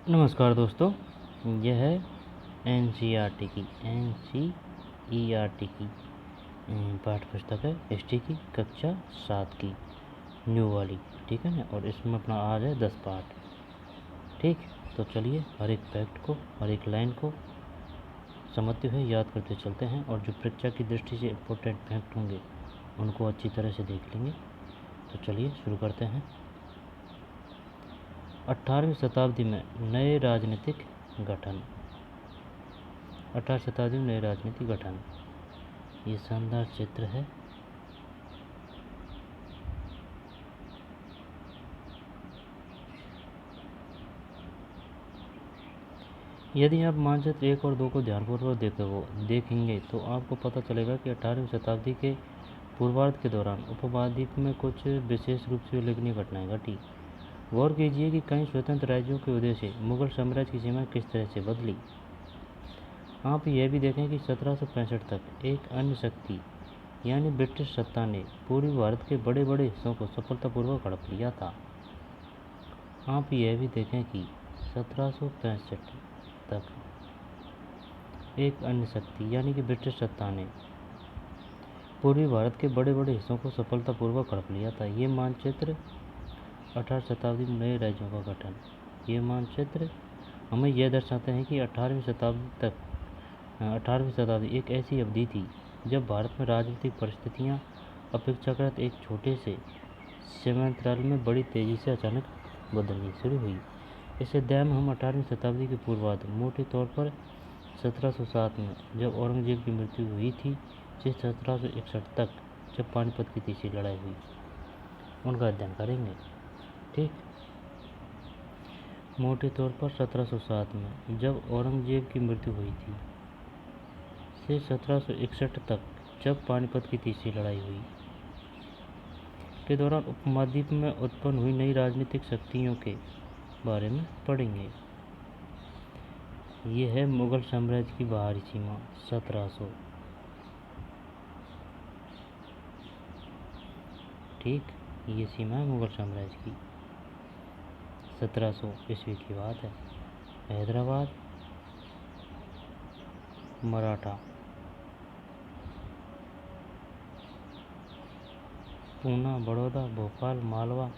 नमस्कार दोस्तों, यह है एन की पाठ्य पुस्तक है हिस्ट्री की कक्षा 7 की न्यू वाली। ठीक है ना। और इसमें अपना आज है 10 पाठ। ठीक, तो चलिए हर एक फैक्ट को, हर एक लाइन को समझते हुए याद करते चलते हैं, और जो परीक्षा की दृष्टि से इम्पोर्टेंट फैक्ट होंगे उनको अच्छी तरह से देख लेंगे। तो चलिए शुरू करते हैं। 18वीं शताब्दी में नए राजनीतिक गठन। 18वीं शताब्दी में नए राजनीतिक गठन, ये शानदार चित्र है। यदि आप मानचित्र 1 और 2 को ध्यानपूर्वक देखेंगे तो आपको पता चलेगा कि 18वीं शताब्दी के पूर्वार्ध के दौरान उपमहाद्वीप में कुछ विशेष रूप से उल्लेखनीय घटनाएं घटी। गौर कीजिए कि कई स्वतंत्र राज्यों के उदय से मुगल साम्राज्य की सीमा किस तरह से बदली। आप यह भी देखें कि 1765 तक एक अन्य शक्ति यानी ब्रिटिश सत्ता ने पूर्वी भारत के बड़े बड़े हिस्सों को सफलतापूर्वक हड़प लिया था। आप यह भी देखें कि 1765 तक एक अन्य शक्ति यानी कि ब्रिटिश सत्ता ने पूर्वी भारत के बड़े बड़े हिस्सों को सफलतापूर्वक हड़प लिया था। ये मानचित्र 18वीं शताब्दी में नए राज्यों का गठन, ये मानचित्र हमें यह दर्शाते हैं कि 18वीं शताब्दी एक ऐसी अवधि थी जब भारत में राजनीतिक परिस्थितियाँ अपेक्षाकृत एक छोटे से समयांतराल में बड़ी तेज़ी से अचानक बदलनी शुरू हुई। इस अध्याय में हम 18वीं शताब्दी के पूर्वार्ध, मोटे तौर पर 1707 में जब औरंगजेब की मृत्यु हुई थी से 1761 तक जब पानीपत की तीसरी लड़ाई हुई, उनका अध्ययन करेंगे। ठीक, मोटे तौर पर 1707 में जब औरंगजेब की मृत्यु हुई थी से 1761 तक जब पानीपत की तीसरी लड़ाई हुई के दौरान उपमहाद्वीप में उत्पन्न हुई नई राजनीतिक शक्तियों के बारे में पढ़ेंगे। ये है मुगल साम्राज्य की बाहरी सीमा 1700। ठीक, ये सीमा है मुगल साम्राज्य की। 1700 ईस्वी की बात है। हैदराबाद, मराठा, पूना, बड़ौदा, भोपाल, मालवा,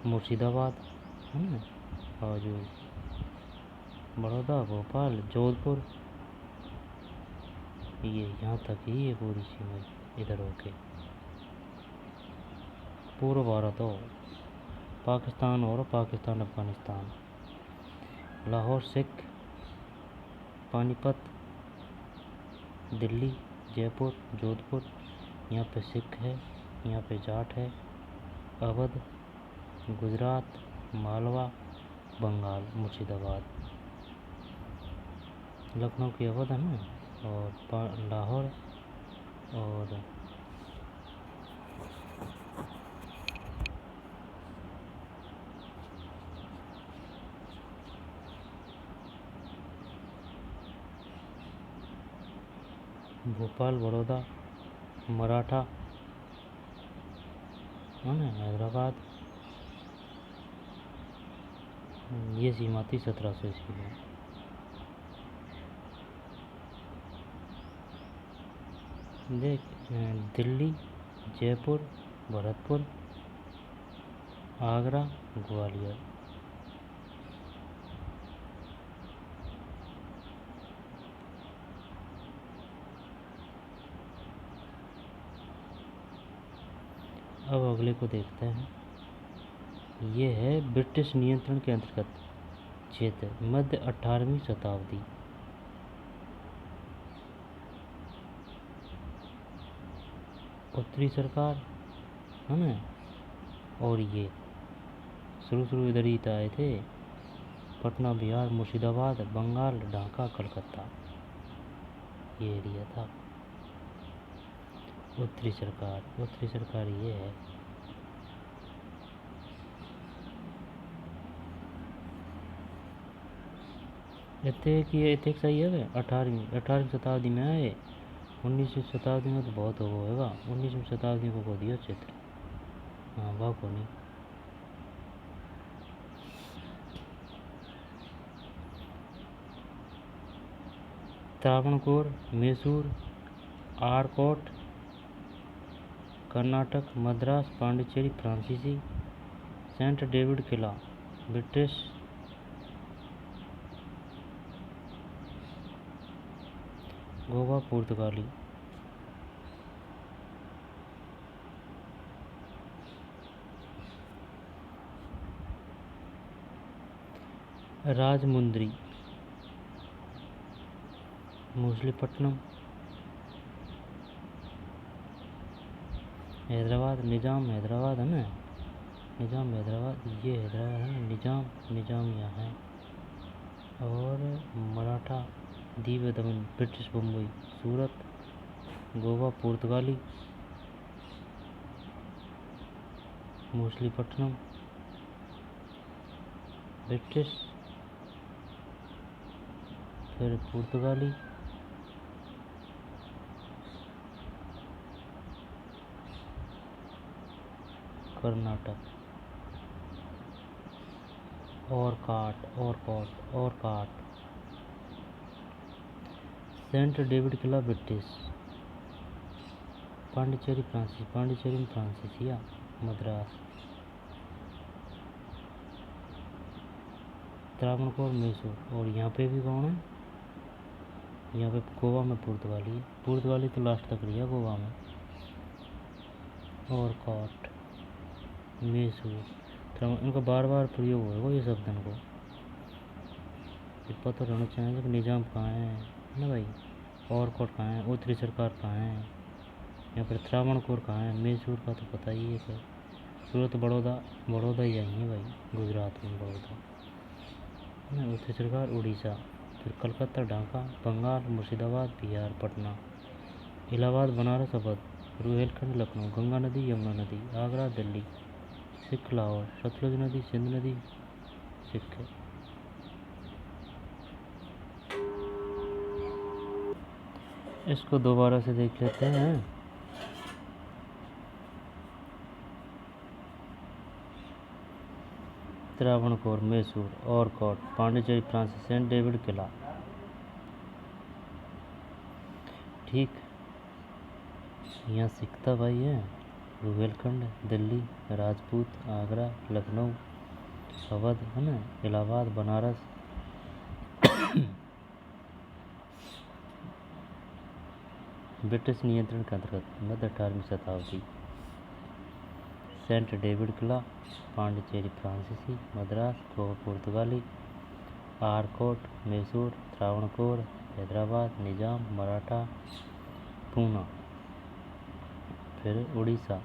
मुर्शिदाबाद, है ना, और जो बड़ौदा, भोपाल, जोधपुर, ये यहाँ तक ही है पूरी सीमा इधर होके। पूर्व भारत हो, पाकिस्तान और पाकिस्तान अफगानिस्तान, लाहौर सिख, पानीपत, दिल्ली, जयपुर, जोधपुर, यहाँ पे सिख है, यहाँ पे जाट है, अवध, गुजरात, मालवा, बंगाल, मुर्शिदाबाद, लखनऊ की अवध है ना, और लाहौर, और भोपाल, बड़ौदा, मराठा, है ना, हैदराबाद, ये सीमा थी 1700 ईस्वी में। देख, दिल्ली, जयपुर, भरतपुर, आगरा, ग्वालियर, अब अगले को देखते हैं। ये है ब्रिटिश नियंत्रण के अंतर्गत क्षेत्र मध्य 18वीं शताब्दी। उत्तरी सरकार, है ना, और ये शुरू इधर ही आए थे। पटना, बिहार, मुर्शिदाबाद, बंगाल, ढाका, कलकत्ता, ये एरिया था। उत्तरी सरकार ये है। इतने सही है। 18वीं शताब्दी में आए। 19वीं शताब्दी में तो बहुत हो होगा। 19वीं शताब्दी को दिया क्षेत्र, हाँ, वाह को नहीं। त्रावणकोर, मैसूर, आरकोट, कर्नाटक, मद्रास, पांडिचेरी फ्रांसीसी, सेंट डेविड किला ब्रिटिश, गोवा पुर्तगाली। राजमुंद्री, मछलीपट्टनम, हैदराबाद, निजाम हैदराबाद है ना, निजाम हैदराबाद, ये हैदराबाद है ना, निजाम यहाँ है। और मराठा, दीव दमन ब्रिटिश बम्बई, सूरत, गोवा पुर्तगाली, मछलीपट्टनम ब्रिटिश, फिर पुर्तगाली, कर्नाटक, और काट, सेंट डेविड किला ब्रिटिश, पांडिचेरी में फ्रांसीसिया, मद्रास, त्रावणकोर मैसूर। और यहाँ पे भी कौन है, यहाँ पे गोवा में पुर्तगाली तो लास्ट तक रही है गोवा में। और काट, मैसूर, इनका बार बार प्रयोग होगा ये शब्द इनको पता रहना चाहिए कि निजाम कहाँ है ना भाई, और कोट कहाँ है, उत्तरी सरकार कहाँ है, यहाँ पर त्रावणकोर कहाँ है, मैसूर का तो पता ही है। सूरत बड़ौदा यहीं है भाई, गुजरात में बड़ौदा ना। उत्तरी सरकार उड़ीसा, फिर कलकत्ता, ढाका, बंगाल, मुर्शिदाबाद, बिहार, पटना, इलाहाबाद, बनारस, अवध, रुहेलखंड, लखनऊ, गंगा नदी, यमुना नदी, आगरा, दिल्ली, सिख, लाहौर, सतलुज नदी, सिंध नदी, सिख। इसको दोबारा से देख लेते हैं। त्रावणकोर, मैसूर, और कोट, पांडिचेरी फ्रांसीसी, सेंट डेविड किला, ठीक। यहाँ सिखता भाई है, रुहेलखंड, दिल्ली, राजपूत, आगरा, लखनऊ, अवध है ना, इलाहाबाद, बनारस, ब्रिटिश नियंत्रण के अंतर्गत मध्य 18वीं शताब्दी। सेंट डेविड किला, पांडिचेरी फ्रांसीसी, मद्रास, गोवा पुर्तगाली, आरकोट, मैसूर, त्रावणकोर, हैदराबाद, निजाम, मराठा, पूना, फिर उड़ीसा,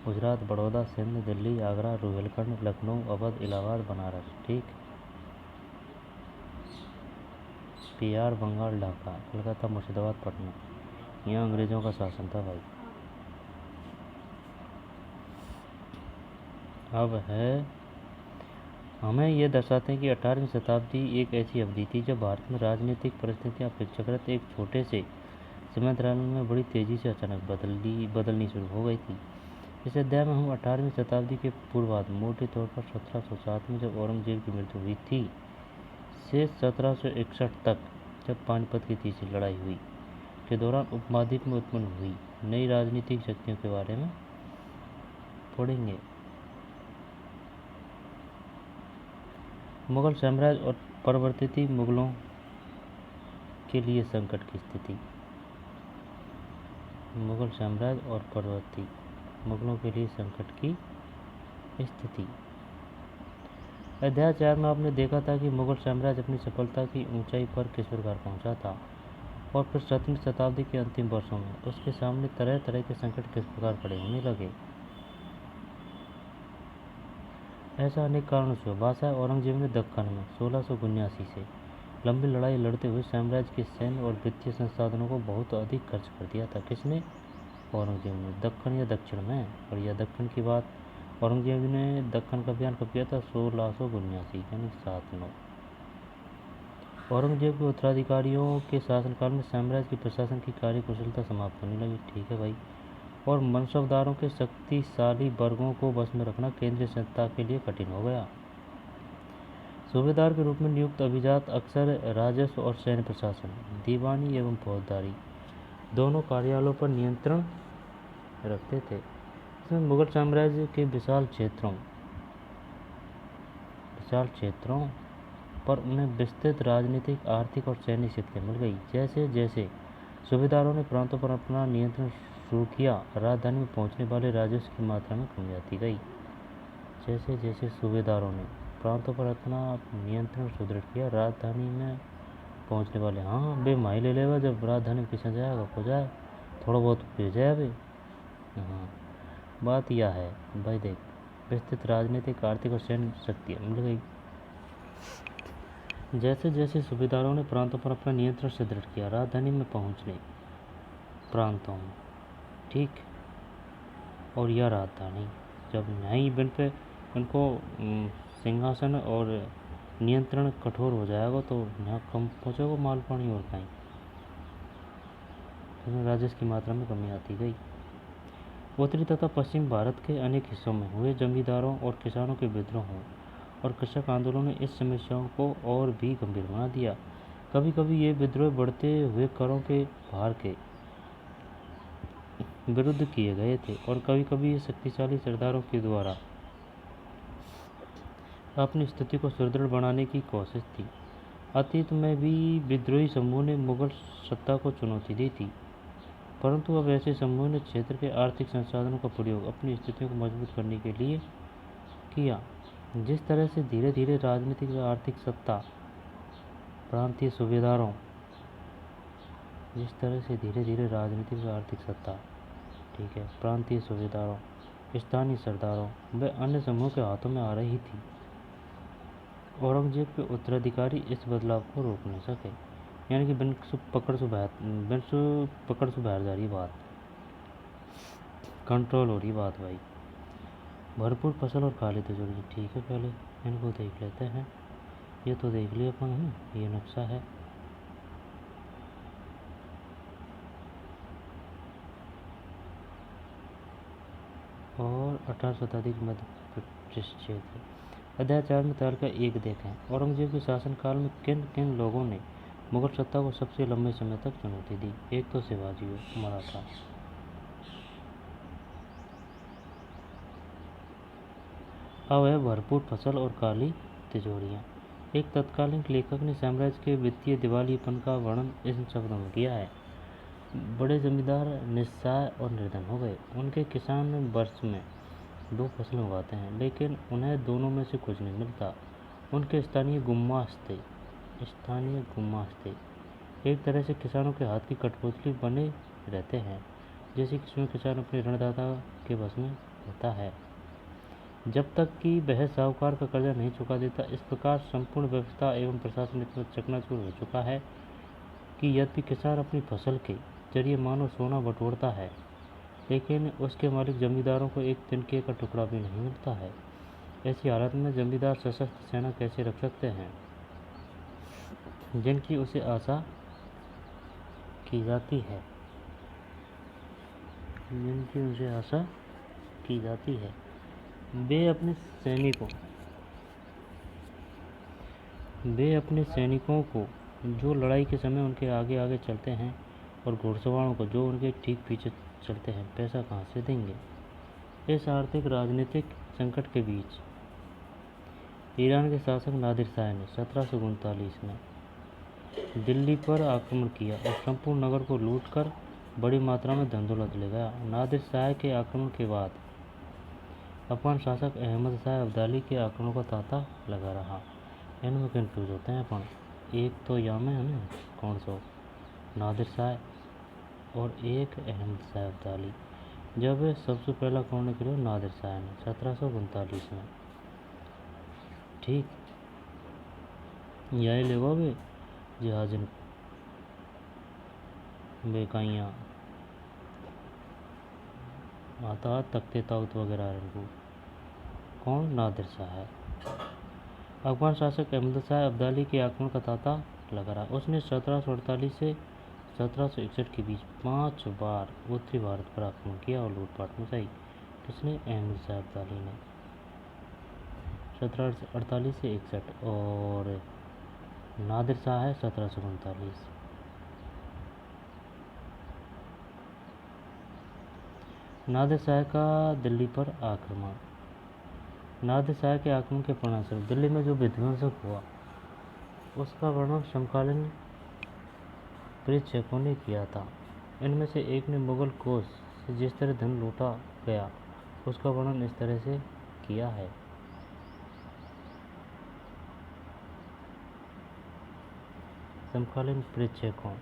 गुजरात, बड़ौदा, सिंध, दिल्ली, आगरा, रुहेलखंड, लखनऊ, अवध, इलाहाबाद, बनारस, ठीक। बिहार, बंगाल, ढाका, कलकत्ता, मुर्शिदाबाद, पटना, यहाँ अंग्रेजों का शासन था भाई। अब है, हमें यह दर्शाते हैं कि 18वीं शताब्दी एक ऐसी अवधि थी जब भारत में राजनीतिक परिस्थितियाँ अपेक्षाकृत एक छोटे से समय में बड़ी तेज़ी से अचानक बदलनी शुरू हो गई थी। इस अध्याय में हम 18वीं शताब्दी के पूर्वार्ध, मोटे तौर पर 1707 में जब औरंगजेब की मृत्यु हुई थी से 1761 तक जब पानीपत की तीसरी लड़ाई हुई के दौरान उपमहाद्वीप में उत्पन्न हुई नई राजनीतिक शक्तियों के बारे में पढ़ेंगे। मुगल साम्राज्य और परिवर्तित मुगलों के लिए संकट की स्थिति। मुगल साम्राज्य और परिवर्तित मुगलों के लिए संकट की स्थिति। अध्याय 4 में आपने देखा था कि मुगल साम्राज्य अपनी सफलता की ऊंचाई पर किस प्रकार पहुंचा था और फिर 17वीं शताब्दी के अंतिम वर्षों में उसके सामने तरह तरह के संकट किस प्रकार खड़े होने लगे। ऐसा अनेक कारणों से बादशाह औरंगजेब ने दक्कन में 1679 से लंबी लड़ाई लड़ते हुए साम्राज्य के सैन्य और वित्तीय संसाधनों को बहुत अधिक खर्च कर दिया था। किसने? औरंगजेब ने। दक्कन या दक्षिण में, और यह दक्कन की बात औरंगजेब ने दक्कन का अभियान कब किया था? 1679 यानी 7/9। औरंगजेब के उत्तराधिकारियों के शासनकाल में साम्राज्य की प्रशासन की कार्यकुशलता समाप्त होने लगी। ठीक है भाई। और मनसबदारों के शक्तिशाली वर्गों को बस में रखना केंद्रीय सत्ता के लिए कठिन हो गया। सूबेदार के रूप में नियुक्त अभिजात अक्सर राजस्व और सैन्य प्रशासन, दीवानी एवं फौजदारी दोनों कार्यालयों पर नियंत्रण रखते थे। इसमें मुगल साम्राज्य के विशाल क्षेत्रों पर उन्हें विस्तृत राजनीतिक, आर्थिक और सैन्य शक्तियाँ मिल गई। जैसे जैसे सूबेदारों ने प्रांतों पर अपना नियंत्रण शुरू किया, राजधानी में पहुंचने वाले राजस्व की मात्रा में कमी आती गई। जैसे जैसे सूबेदारों ने प्रांतों पर अपना नियंत्रण सुदृढ़ किया, राजधानी में पहुंचने वाले, हाँ बे माही ले लेगा जब राजधानी में किसान जाएगा हो जाए, थोड़ा बहुत भेजा है बे। हाँ, बात यह है भाई देख, विस्तृत राजनीतिक, आर्थिक और सैन्य शक्तियाँ मिल गई। जैसे जैसे सूबेदारों ने प्रांतों पर अपना नियंत्रण सुदृढ़ किया, राजधानी में पहुंचने प्रांतों में, ठीक, और यह राजधानी जब नहीं बिन पे उनको सिंहासन और नियंत्रण कठोर हो जाएगा तो यहाँ कम पहुँचेगा माल पानी और कहीं, इसमें राजस्व की मात्रा में कमी आती गई। उत्तरी तथा पश्चिम भारत के अनेक हिस्सों में हुए जमींदारों और किसानों के विद्रोहों और कृषक आंदोलनों ने इस समस्याओं को और भी गंभीर बना दिया। कभी कभी ये विद्रोह बढ़ते हुए करों के भार के विरुद्ध किए गए थे और कभी कभी ये शक्तिशाली सरदारों के द्वारा अपनी स्थिति को सुदृढ़ बनाने की कोशिश थी। अतीत में भी विद्रोही समूह ने मुगल सत्ता को चुनौती दी थी, परंतु अब ऐसे समूह ने क्षेत्र के आर्थिक संसाधनों का प्रयोग अपनी स्थितियों को मजबूत करने के लिए किया। जिस तरह से धीरे धीरे राजनीतिक व आर्थिक सत्ता प्रांतीय सूबेदारों ठीक है, प्रांतीय सूबेदारों, स्थानीय सरदारों व अन्य समूहों के हाथों में आ रही थी, औरंगजेब के उत्तराधिकारी इस बदलाव को रोक नहीं सके। यानी कि बिन पकड़ से बाहर जा रही बात, कंट्रोल हो रही बात भाई। भरपूर फसल और खाली तिजोरी, ठीक है, पहले इनको देख लेते हैं। ये तो देख लिया अपन, ये नक्शा है। और 18वीं शताब्दी के मध्य ब्रिटिश क्षेत्र। अध्याय 4 में तालिका 1 देखें। औरंगजेब के शासनकाल में किन किन लोगों ने मुगल सत्ता को सबसे लंबे समय तक चुनौती दी। एक तो शिवाजी मराठा, अब है भरपूर फसल और काली तिजोरियाँ। एक तत्कालीन लेखक ने साम्राज्य के वित्तीय दिवालियेपन का वर्णन इन शब्दों में किया है। बड़े जमींदार निस्सहाय और निर्धन हो गए। उनके किसान वर्ष में 2 फसलें उगाते हैं, लेकिन उन्हें दोनों में से कुछ नहीं मिलता। उनके स्थानीय गुम्मास्ते एक तरह से किसानों के हाथ की कठपुतली बने रहते हैं, जैसे किसी किसान अपने ऋणदाता के बस में होता है, जब तक कि वह साहूकार का कर्जा नहीं चुका देता। इस प्रकार संपूर्ण व्यवस्था एवं प्रशासन इतना चकनाचूर हो चुका है कि यद्यपि किसान अपनी फसल के जरिए मानो सोना बटोरता है, लेकिन उसके मालिक जमींदारों को एक तिनके का टुकड़ा भी नहीं मिलता है। ऐसी हालत में जमींदार सशस्त्र सेना कैसे रख सकते हैं, जिनकी उसे आशा की जाती है। वे अपने सैनिकों को जो लड़ाई के समय उनके आगे आगे चलते हैं और घुड़सवारों को जो उनके ठीक पीछे चलते हैं, पैसा कहाँ से देंगे। इस आर्थिक राजनीतिक संकट के बीच ईरान के शासक नादिर शाह ने 1739 में दिल्ली पर आक्रमण किया और संपूर्ण नगर को लूटकर बड़ी मात्रा में धन दौलत ले गया। नादिर शाह के आक्रमण के बाद अफगान शासक अहमद शाह अब्दाली के आक्रमण का तांता लगा रहा। इनमें कंफ्यूज होते हैं अपन, एक तो यामे है ना, कौन सा, नादिर शाह और एक अहमद शाह अब्दाली। जब सबसे पहला आक्रमण किया नादिर शाह ने 1739 में, ठीक, यही लेगा वे जहाज बेकाइयाँ आता तख्ते ताउत वगैरह इनको, कौन, नादिर शाह है। अफगान शासक अहमद शाह अब्दाली के आक्रमण का तांता लगा रहा। उसने 1748 से 1761 के बीच 5 बार उत्तरी भारत पर आक्रमण किया और लूटपाट मचाई। किसने, अहमद शाह अब्दाली ने। 1748 से 61 और नादिर शाह है 1739। नादिर शाह का दिल्ली पर आक्रमण। नादिर शाह के आक्रमण के परिणामस्वरूप दिल्ली में जो विध्वंस हुआ उसका वर्णन समकालीन प्रेक्षकों ने किया था। इनमें से एक ने मुगल कोष से जिस तरह धन लूटा गया उसका वर्णन इस तरह से किया है। समकालीन प्रेक्षकों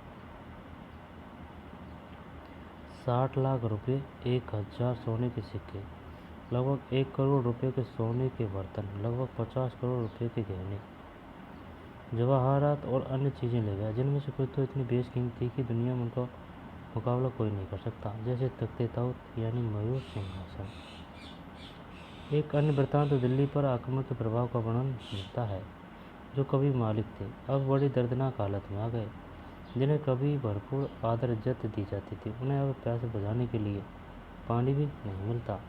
60 लाख रुपए, 1000 सोने के सिक्के, लगभग 1 करोड़ रुपए के सोने के बर्तन, लगभग 50 करोड़ रुपए के गहने, जवाहरात और अन्य चीज़ें ले गया, जिनमें से कुछ तो इतनी बेशकीमती थी कि दुनिया में उनका मुकाबला कोई नहीं कर सकता, जैसे तख्ते ताऊत यानी मयूर सिंहासन। एक अन्य वृत्तांत दिल्ली पर आक्रमण के प्रभाव का वर्णन मिलता है। जो कभी मालिक थे अब बड़ी दर्दनाक हालत में आ गए। जिन्हें कभी भरपूर आदर इज्जत दी जाती थी उन्हें अब प्यास बुझाने के लिए पानी भी नहीं मिलता।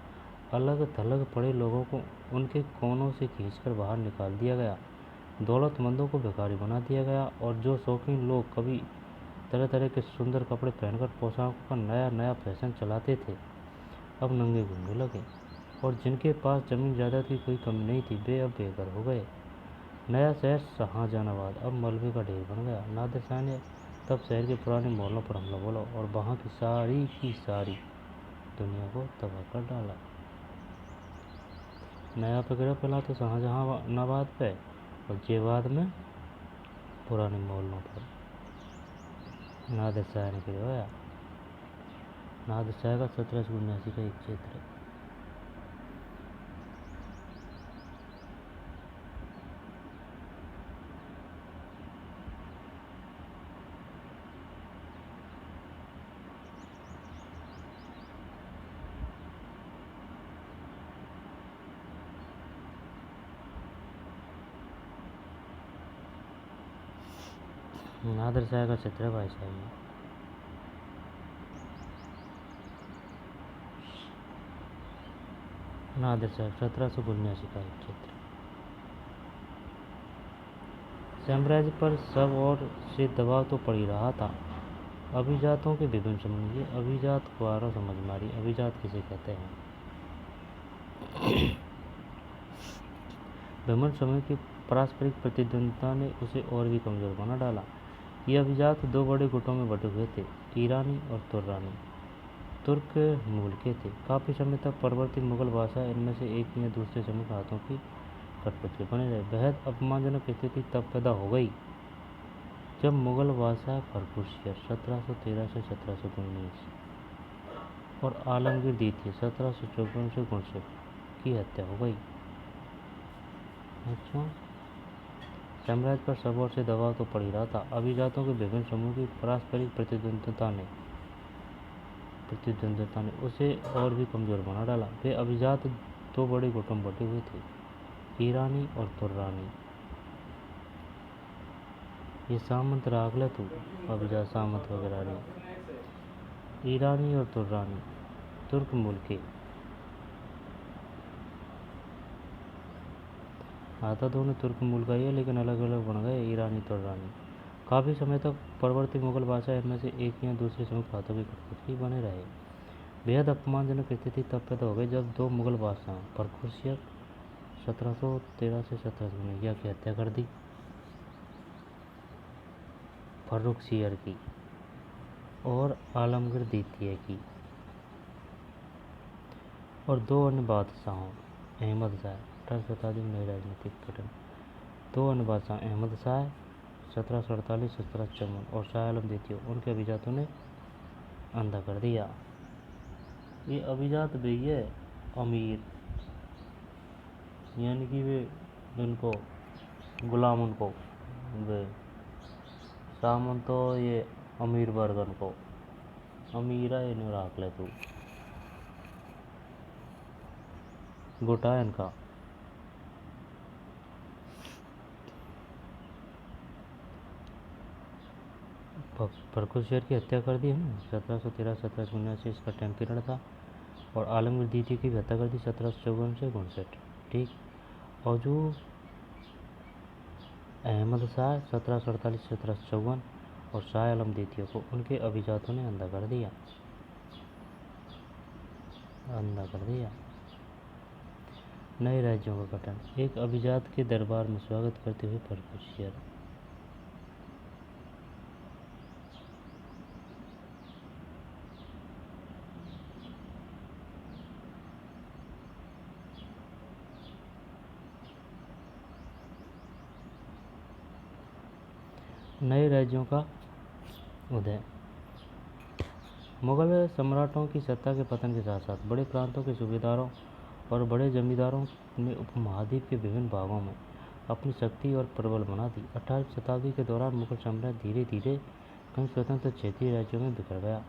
अलग थलग पड़े लोगों को उनके कोनों से खींचकर बाहर निकाल दिया गया। दौलतमंदों को भिखारी बना दिया गया और जो शौकीन लोग कभी तरह तरह के सुंदर कपड़े पहनकर पोशाकों का नया नया फैशन चलाते थे अब नंगे घूमने लगे। और जिनके पास जमीन जायदाद की कोई कमी नहीं थी वे अब बेघर हो गए। नया शहर शाहजहानाबाद अब मलबे का ढेर बन गया। नादिर शाह ने तब शहर के पुराने मोहल्लों पर हमला बोला और वहाँ की सारी दुनिया को तबाह कर डाला। नया फिक्र फैला तो शाहजहानाबाद पे और जेबाद में पुराने मोहल्लों पर नादिर शाह ने गिरवाया। नादिर शाह का 1779 का एक चित्र। नादिर शाह का चित्र है भाई साहब। नादिर शाह 1779 का एक चित्र। साम्राज्य पर सब ओर से दबाव तो पड़ ही रहा था। अभिजातों के विभिन्न समूह, अभिजात कुआरों समझ मारी। अभिजात किसे कहते हैं? विभिन्न समूह की पारस्परिक प्रतिद्वंद्विता ने उसे और भी कमजोर बना डाला। ये अभिजात दो बड़े गुटों में बटे हुए थे, ईरानी और तुर्रानी। तुर्क मूल के थे। काफ़ी समय तक परवर्ती मुगल बादशाह इनमें से एक या दूसरे समूह के हाथों की कठपुतली बने रहे। बेहद अपमानजनक स्थिति तब पैदा हो गई जब मुगल बादशाह फर्रुखसियर 1713 से 1719 और आलमगीर द्वितीय 1754 से 59 की हत्या हो गई। अच्छा, साम्राज्य पर सब ओर से दबाव तो पड़ ही रहा था। अभिजातों के विभिन्न समूह की पारस्परिक प्रतिद्वंद्विता ने उसे और भी कमजोर बना डाला। वे अभिजात दो बड़े गुटों में बटे हुए थे, ईरानी और तुर्रानी। ये सामंत रागले तू अभिजात सामंत वगैरह नहीं। ईरानी और तुर्रानी तुर्क मूल के। आता दोनों तुर्क मूल का ही है लेकिन अलग अलग बन गए, ईरानी तुर्रानी। काफ़ी समय तक परवर्ती मुगल बादशाह इनमें से एक या दूसरे समूह के हाथों की कठपुतली बने रहे। बेहद अपमानजनक स्थिति तब पैदा हो गई जब दो मुगल बादशाह फर्रुखसियर 1713 से 1719 की हत्या कर दी, फर्रुखसियर की, और आलमगीर द्वितीय की, और दो अन्य बादशाहों अहमद शाह 18वीं शताब्दी में नई राजनीतिक पैटर्न। दो अन्य बादशाह अहमद शाह 1748 से 1754 और शाह आलम द्वितीय उनके अभिजातों ने अंधा कर दिया। ये अभिजात भी है अमीर, यानी कि वे उनको गुलाम उनको वे सामंत तो ये अमीर वर्गन को अमीरा इन्हें राख ले तू गोटा इनका। फर्रुखसियर की हत्या कर दी है ना 1713 1719 इसका टाइम पीरियड था। और आलमगीर द्वितीय की भी हत्या कर दी 1754 से 59। ठीक। औजू अहमद शाह 1748-1754 और शाह आलम द्वितीय को उनके अभिजातों ने अंधा कर दिया। नए राज्यों का गठन। एक अभिजात के दरबार में स्वागत करते हुए परकुशियर। नए राज्यों का उदय। मुगल सम्राटों की सत्ता के पतन के साथ साथ बड़े प्रांतों के सूबेदारों और बड़े जमींदारों ने उपमहाद्वीप के विभिन्न भागों में अपनी शक्ति और प्रबल बना दी। 18वीं शताब्दी के दौरान मुगल साम्राज्य धीरे धीरे कई स्वतंत्र क्षेत्रीय राज्यों में बिखर गया।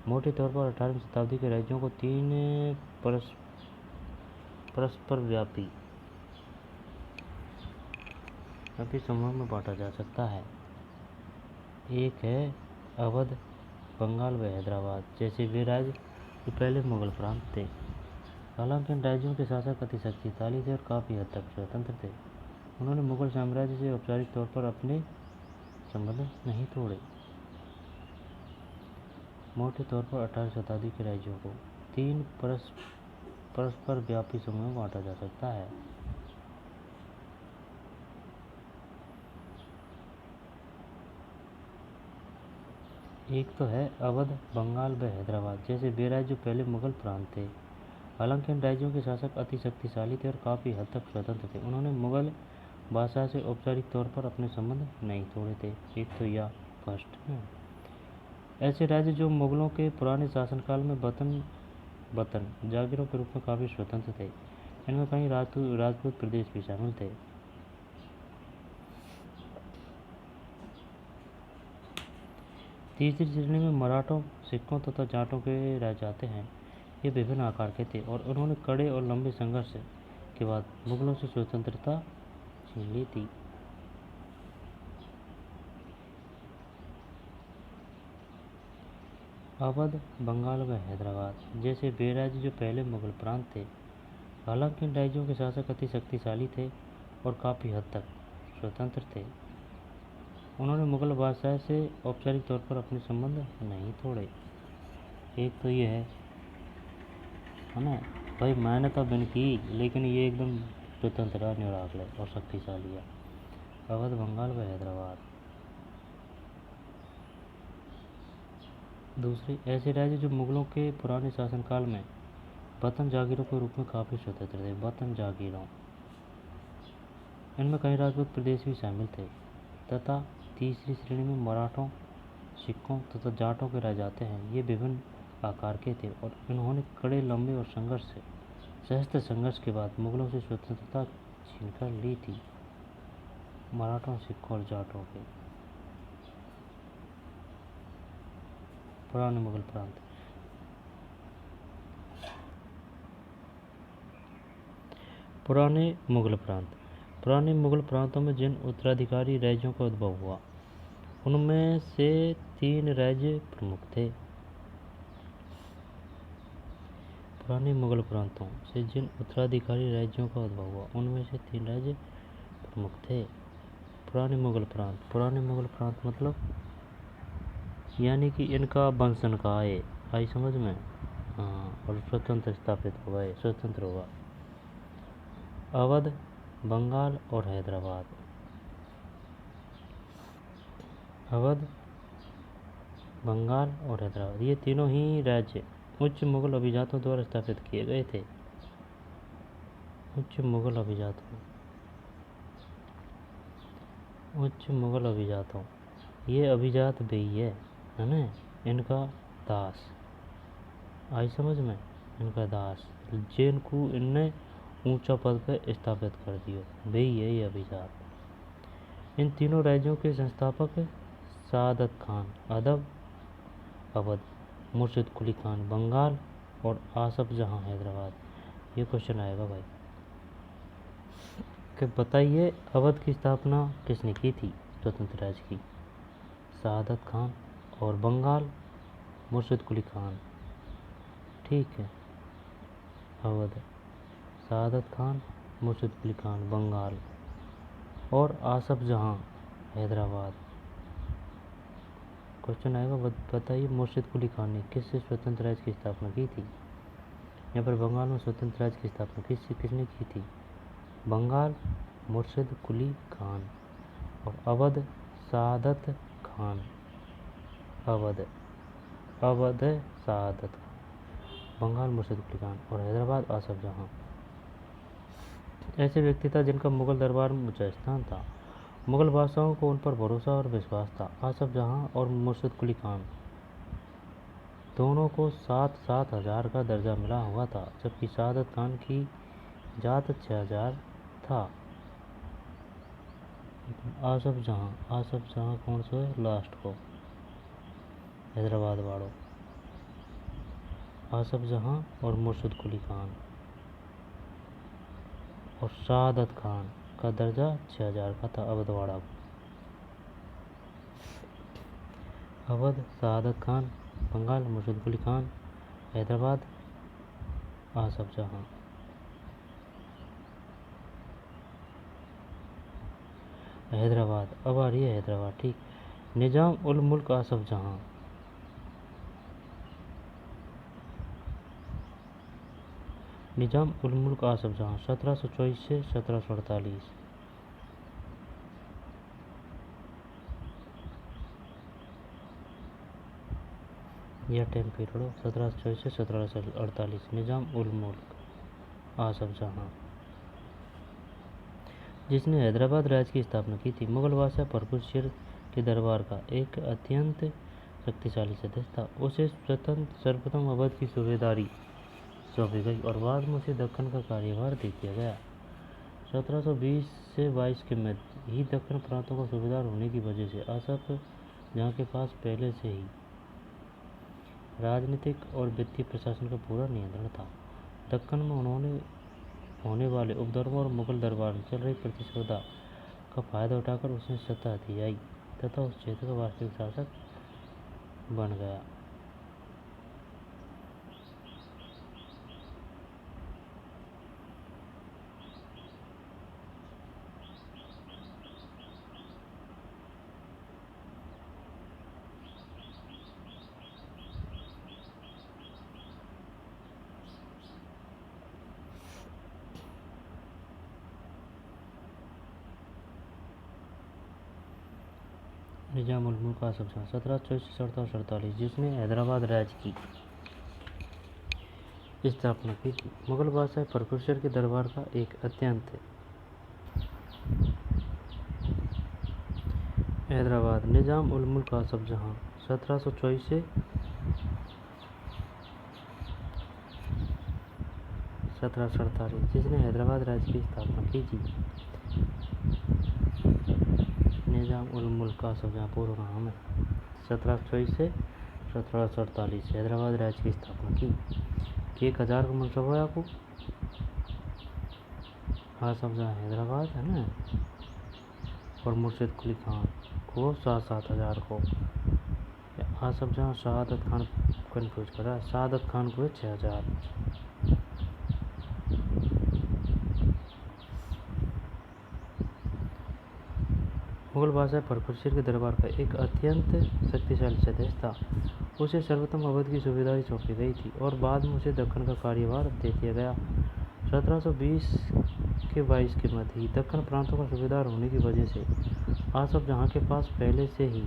मोटे तौर पर 18वीं शताब्दी के राज्यों को 3 परस्पर व्यापी समूहों में बांटा जा सकता है। एक है अवध, बंगाल व हैदराबाद जैसे वे राज्य जो पहले मुगल प्रांत थे। हालांकि इन राज्यों के शासक अति शक्तिशाली थे और काफ़ी हद तक स्वतंत्र थे। उन्होंने मुगल साम्राज्य से औपचारिक तौर पर अपने संबंध नहीं तोड़े। मोटे तौर पर 18वीं शताब्दी के राज्यों को 3 परस्पर व्यापी समूहों में बांटा जा सकता है। एक तो है अवध, बंगाल व हैदराबाद जैसे वे राज्य जो पहले मुगल प्रांत थे। हालांकि इन राज्यों के शासक अति शक्तिशाली थे और काफ़ी हद तक स्वतंत्र थे। उन्होंने मुगल बादशाह से औपचारिक तौर पर अपने संबंध नहीं तोड़े थे। एक तो यह फर्स्ट है। ऐसे राज्य जो मुगलों के पुराने शासनकाल में वतन जागीरों के रूप में काफ़ी स्वतंत्र थे। इनमें कई राजपूत प्रदेश भी शामिल थे। तीसरी श्रेणी में मराठों, सिखों तथा जाटों के राज्य आते हैं। ये विभिन्न आकार के थे और उन्होंने कड़े और लंबे संघर्ष के बाद मुगलों से स्वतंत्रता छीन ली थी। अवध, बंगाल व हैदराबाद जैसे वे राज्य जो पहले मुगल प्रांत थे। हालांकि इन राज्यों के शासक अति शक्तिशाली थे और काफ़ी हद तक स्वतंत्र थे। उन्होंने मुगल बादशाह से औपचारिक तौर पर अपने संबंध नहीं तोड़े। एक तो ये है ना भाई, मैंने तो बिन की लेकिन ये एकदम स्वतंत्रता निरागले और शक्तिशाली है। अवध, बंगाल व हैदराबाद। दूसरी, ऐसे राज्य जो मुगलों के पुराने शासनकाल में वतन जागीरों के रूप में काफ़ी स्वतंत्र थे। वतन जागीरों, इनमें कई राजपूत प्रदेश भी शामिल थे। तथा तीसरी श्रेणी में मराठों, सिखों तथा जाटों के राज्य आते हैं। ये विभिन्न आकार के थे और इन्होंने कड़े, लंबे और सशस्त्र संघर्ष के बाद मुगलों से स्वतंत्रता छीनकर ली थी। मराठों, सिखों और जाटों के पुराने मुगल प्रांत। पुराने मुगल प्रांत। पुराने मुगल प्रांतों में जिन उत्तराधिकारी राज्यों का उद्भव हुआ उनमें से 3 राज्य प्रमुख थे। पुराने मुगल प्रांतों से जिन उत्तराधिकारी राज्यों का उद्भव हुआ उनमें से 3 राज्य प्रमुख थे। पुराने मुगल प्रांत मतलब यानी कि इनका वंशनकाय आई समझ में। और स्वतंत्र स्थापित हो गए, स्वतंत्र हुआ। अवध, बंगाल और हैदराबाद। अवध, बंगाल और हैदराबाद ये तीनों ही राज्य उच्च मुगल अभिजातों द्वारा स्थापित किए गए थे। उच्च मुगल अभिजातों ये अभिजात भी है ना, इनका दास आई समझ में। इनका दास जिनको इनने ऊंचा पद पर स्थापित कर दिया वही है ये अभिजात। इन तीनों राज्यों के संस्थापक सादत खान अवध, मुर्शिद कुली खान बंगाल और आसफ जहां हैदराबाद। ये क्वेश्चन आएगा भाई कि बताइए अवध की स्थापना किसने की थी स्वतंत्र राज्य की। सादत खान और बंगाल मुर्शिद कुली खान। ठीक है, अवध सादत खान मुर्शिद कुली खान बंगाल और आसफ जहां हैदराबाद। क्वेश्चन आएगा बताइए मुर्शिद कुली खान ने किससे स्वतंत्र राज्य की स्थापना की थी। यहाँ पर बंगाल में स्वतंत्र राज्य की स्थापना किसने की थी। बंगाल मुर्शिद कुली खान और अवध सादत खान। अवध सादत खान। बंगाल मुर्शिद कुली खान और हैदराबाद आसफ जहां। ऐसे व्यक्ति था जिनका मुगल दरबार में ऊंचा स्थान था। मुगल बादशाहों को उन पर भरोसा और विश्वास था। आसफ जहां और मुर्शिद कुली खान दोनों को 7,000 का दर्जा मिला हुआ था, जबकि सादत खान की जात 6,000 था। आसफ जहां कौन सा है लास्ट को, हैदराबाद वालों। आसफ जहां और मुर्शिद कुली खान और सादत खान का दर्जा 6,000 का था अवधवाड़ा को। अवध सादत खान बंगाल मुर्शिद कुली खान हैदराबाद आसफ जहां। हैदराबाद अब आ रही है हैदराबाद, ठीक। निजाम उल मुल्क आसफ जहां। निजाम उल मुल्क आसफ जहां 1724 से 1748। यह टाइम पीरियड 1724 से 1748। निजाम उल मुल्क आसफ जहां जिसने हैदराबाद राज्य की स्थापना की थी। मुगल बादशाह भरपूर शेर के दरबार का एक अत्यंत शक्तिशाली सदस्य था। उसे सर्वप्रथम अवध की सूबेदारी सौंपी गई और बाद में उसे दक्कन का कार्यभार दे दिया गया। 1720 से 22 के मध्य ही दक्कन प्रांतों का सूबेदार होने की वजह से आसफ जहां के पास पहले से ही राजनीतिक और वित्तीय प्रशासन का पूरा नियंत्रण था। दक्कन में उन्होंने होने वाले उपद्रवों और मुगल दरबार में चल रही प्रतिस्पर्धा का फायदा उठाकर उसने सत्ता हथियाई तथा उस क्षेत्र का वास्तविक शासक बन गया। निजाम उल मुल्क आसफ जहां 1724 से 1748 जिसने हैदराबाद राज्य की स्थापना की थी। मुगल बादशाह भरपूर शेर के दरबार का एक अत्यंत हैदराबाद। निजाम उल मुल्क आसफ जहां 1724 से 1748 जिसने हैदराबाद राज्य की स्थापना की थी। निजाम उल मुल्क आसफ जहां पूर्व नाम है 1724 से 1748 हैदराबाद राज्य की स्थापना की। 1000 का मनसूबा है आपको। आसफ जहां हैदराबाद है ना, और मुर्शिद कुली खान को 7,000 को। आसफ जहां शहादत खान कन्फ्यूज कर रहा है, शहादत खान को 6,000। मुगल बादशाह भरपूर शेर के दरबार का एक अत्यंत शक्तिशाली सदस्य था। उसे सर्वप्रथम अवध की सूबेदारी सौंपी गई थी और बाद में उसे दक्कन का कार्यभार दे दिया गया। 1720 के 22 के मध्य ही दक्कन प्रांतों का सूबेदार होने की वजह से आसफ जहां के पास पहले से ही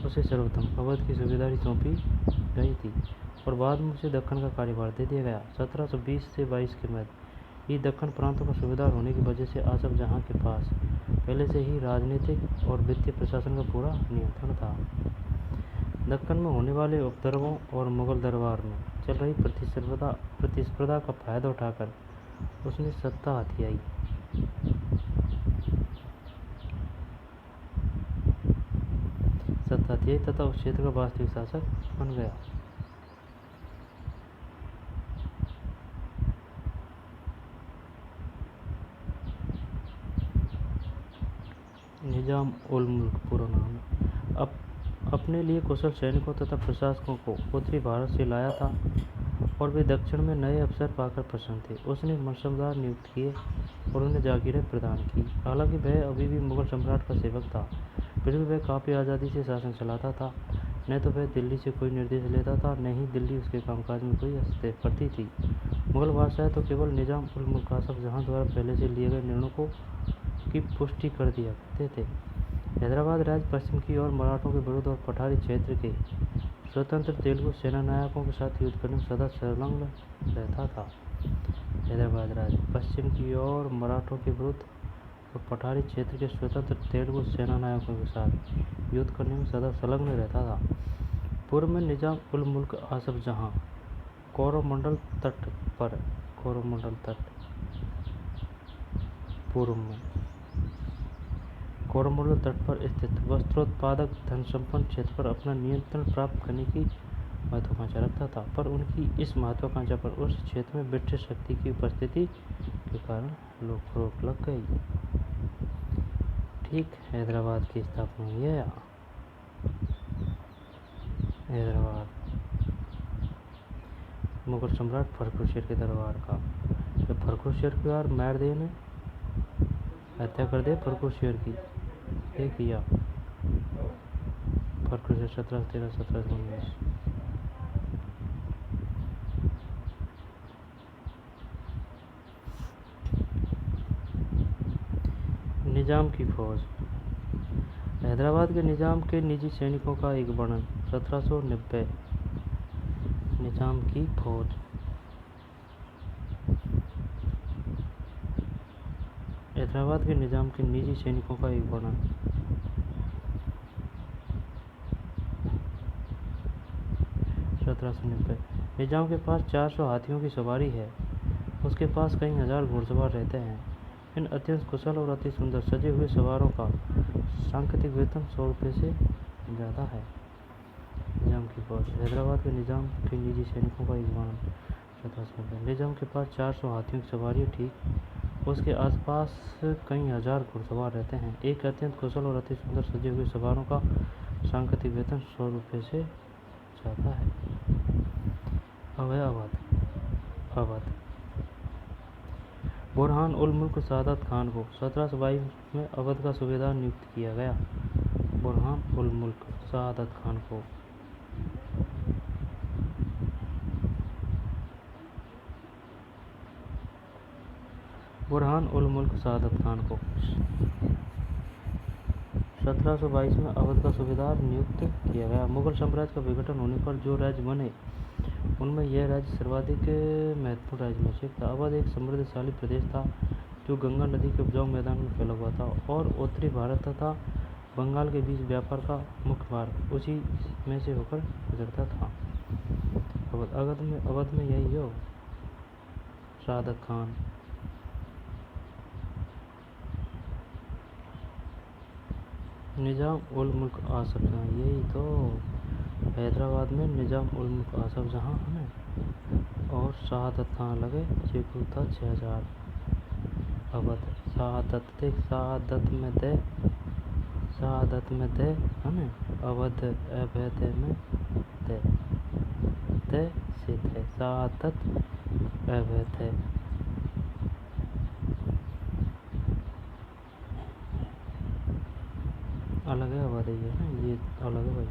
उसे सर्वप्रथम अवध की सूबेदारी सौंपी गई थी और बाद में उसे दक्कन का कार्यभार दे दिया गया। 1720 से 22 के मध्य ही दक्कन प्रांतों का सूबेदार होने की वजह से आसफ जहां के पास पहले से ही राजनीतिक और वित्तीय प्रशासन का पूरा नियंत्रण था। दक्कन में होने वाले उपद्रवों और मुगल दरबार में चल रही प्रतिस्पर्धा का फायदा उठाकर उसने सत्ता हथियाई। तथा उस क्षेत्र का वास्तविक शासक बन गया। निजाम उल मुल्क पूरा नाम है। अपने लिए कुशल सैनिकों तथा प्रशासकों को उत्तरी भारत से लाया था और वे दक्षिण में नए अवसर पाकर प्रसन्न थे। उसने मौसमदार नियुक्त किए और उन्हें जागीरें प्रदान की। हालांकि वह अभी भी मुगल सम्राट का सेवक था, फिर भी वह काफ़ी आज़ादी से शासन चलाता था। न तो वह दिल्ली से कोई निर्देश लेता था, न ही दिल्ली उसके कामकाज में कोई हस्तक्षेप करती थी। मुगल बादशाह तो केवल निज़ाम उल मुल्क आसफ जहाँ द्वारा पहले से लिए गए निर्णयों की पुष्टि कर दिया करते थे। हैदराबाद राज्य पश्चिम की ओर मराठों के विरुद्ध और पठारी क्षेत्र के स्वतंत्र तेलुगु सेनानायकों के साथ युद्ध करने में सदा संलग्न रहता था। हैदराबाद राज्य पश्चिम की ओर मराठों के विरुद्ध और पठारी क्षेत्र के स्वतंत्र तेलुगु सेनानायकों के साथ युद्ध करने में सदा संलग्न रहता था। पूर्व में निज़ाम उल मुल्क आसफ जहाँ कोरोमंडल तट पर कोरोमंडल तट पर स्थित वस्त्रोत्पादक धनसंपन्न क्षेत्र पर अपना नियंत्रण प्राप्त करने की महत्वाकांक्षा रखता था, पर उनकी इस महत्वाकांक्षा पर उस क्षेत्र में ब्रिटिश शक्ति की उपस्थिति के कारण रोक लग गई। ठीक, हैदराबाद की स्थापना हुई है। हैदराबाद मुगल सम्राट फर्रुखशेर के दरबार का। जब फर्रुखशेर के बार महरदे ने हत्या कर दी फर्रुखशेर की, ये किया फर्रुखशेर 1713-1719। निज़ाम की फौज। हैदराबाद के निज़ाम के निजी सैनिकों का एक वर्णन। 1790। निज़ाम की फौज। हैदराबाद के निज़ाम के निजी सैनिकों का एक वर्णन। 1790। निज़ाम के पास 400 हाथियों की सवारी है। उसके पास कई हजार घुड़सवार रहते हैं। इन अत्यंत कुशल और अति सुंदर सजे हुए सवारों का सांकेतिक वेतन 100 रुपये से ज़्यादा है। निज़ाम की फौज। हैदराबाद के निज़ाम के निजी सैनिकों का एक वर्णन। 1790। निज़ाम के पास 400 हाथियों की सवारी है। ठीक, उसके आसपास कई हजार घुड़सवार रहते हैं। एक अत्यंत कुशल और अति सुंदर सजे हुए सवारों का सांकेतिक वेतन 100 रुपये से ज़्यादा है। अवध। बुरहान उल मुल्क सादत खान को 1722 में अवध का सूबेदार नियुक्त किया गया। बुरहान उल मुल्क सादत खान को बुरहान उल मुल्क सादत खान को 1722 में अवध का सूबेदार नियुक्त किया गया। मुगल साम्राज्य का विघटन होने पर जो राज्य बने उनमें यह राज्य सर्वाधिक महत्वपूर्ण राज्य में से एक था। अवध एक समृद्धशाली प्रदेश था जो गंगा नदी के उपजाऊ मैदान में फैला हुआ था और उत्तरी भारत तथा बंगाल के बीच व्यापार का मुख्य मार्ग उसी में से होकर गुजरता था। अवध में यही हो सादत खान। निज़ाम उल मुल्क आसफ जहाँ, यही तो हैदराबाद में निज़ाम उल मुल्क आसफ जहाँ है और शहादत खान लगे चेकू था 6000। अवध शहादत में दे है ना, अवध अवैध में दे से थे, शहादत अवैध है। अलग है अवध, ये है ना, ये अलग है भाई।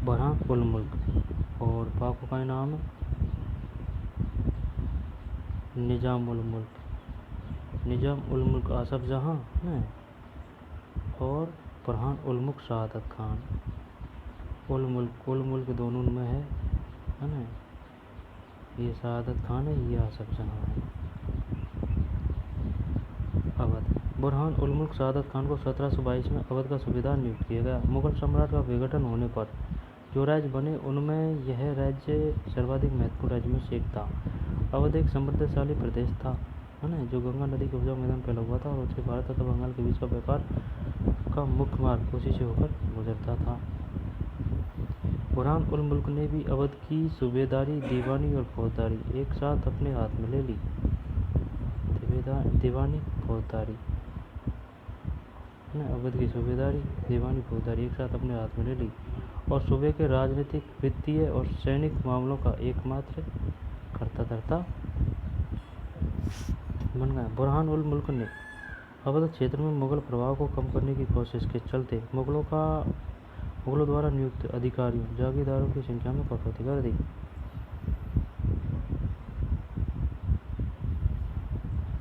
बुरहान उल मुल्क और बापू का नाम निज़ाम उल मुल्क आसफ जहाँ है और बुरहान उल मुल्क शहादत खान। उल मुल्क दोनों में है ना, ये शहादत खान है, ये आसफ जहाँ है। अवध। बुरहान उल मुल्क शहादत खान को 1722 में अवध का सूबेदार नियुक्त किया गया। मुगल सम्राट का विघटन होने पर जो राज्य बने उनमें यह राज्य सर्वाधिक महत्वपूर्ण राज्य में से एक था। अवध एक समृद्धशाली प्रदेश था है ना, जो गंगा नदी के उपजाऊ मैदान फैला हुआ था और उत्तरी भारत तथा बंगाल के बीच का व्यापार का मुख्य मार्ग उसी से होकर गुजरता था। बुरहान उल मुल्क ने भी अवध की सूबेदारी, दीवानी और फौजदारी एक साथ अपने हाथ में ले ली। दीवानी फौजदारी अवध की सूबेदारी, दीवानी फौजदारी एक साथ अपने हाथ में ले ली और सूबे के राजनीतिक, वित्तीय और सैनिक मामलों का एकमात्र कर्ता-धर्ता बन गया। बुरहान उल मुल्क ने अवध क्षेत्र में मुगल प्रभाव को कम करने की कोशिश के चलते मुगलों द्वारा नियुक्त अधिकारियों, जागीरदारों की संख्या में कटौती कर दी।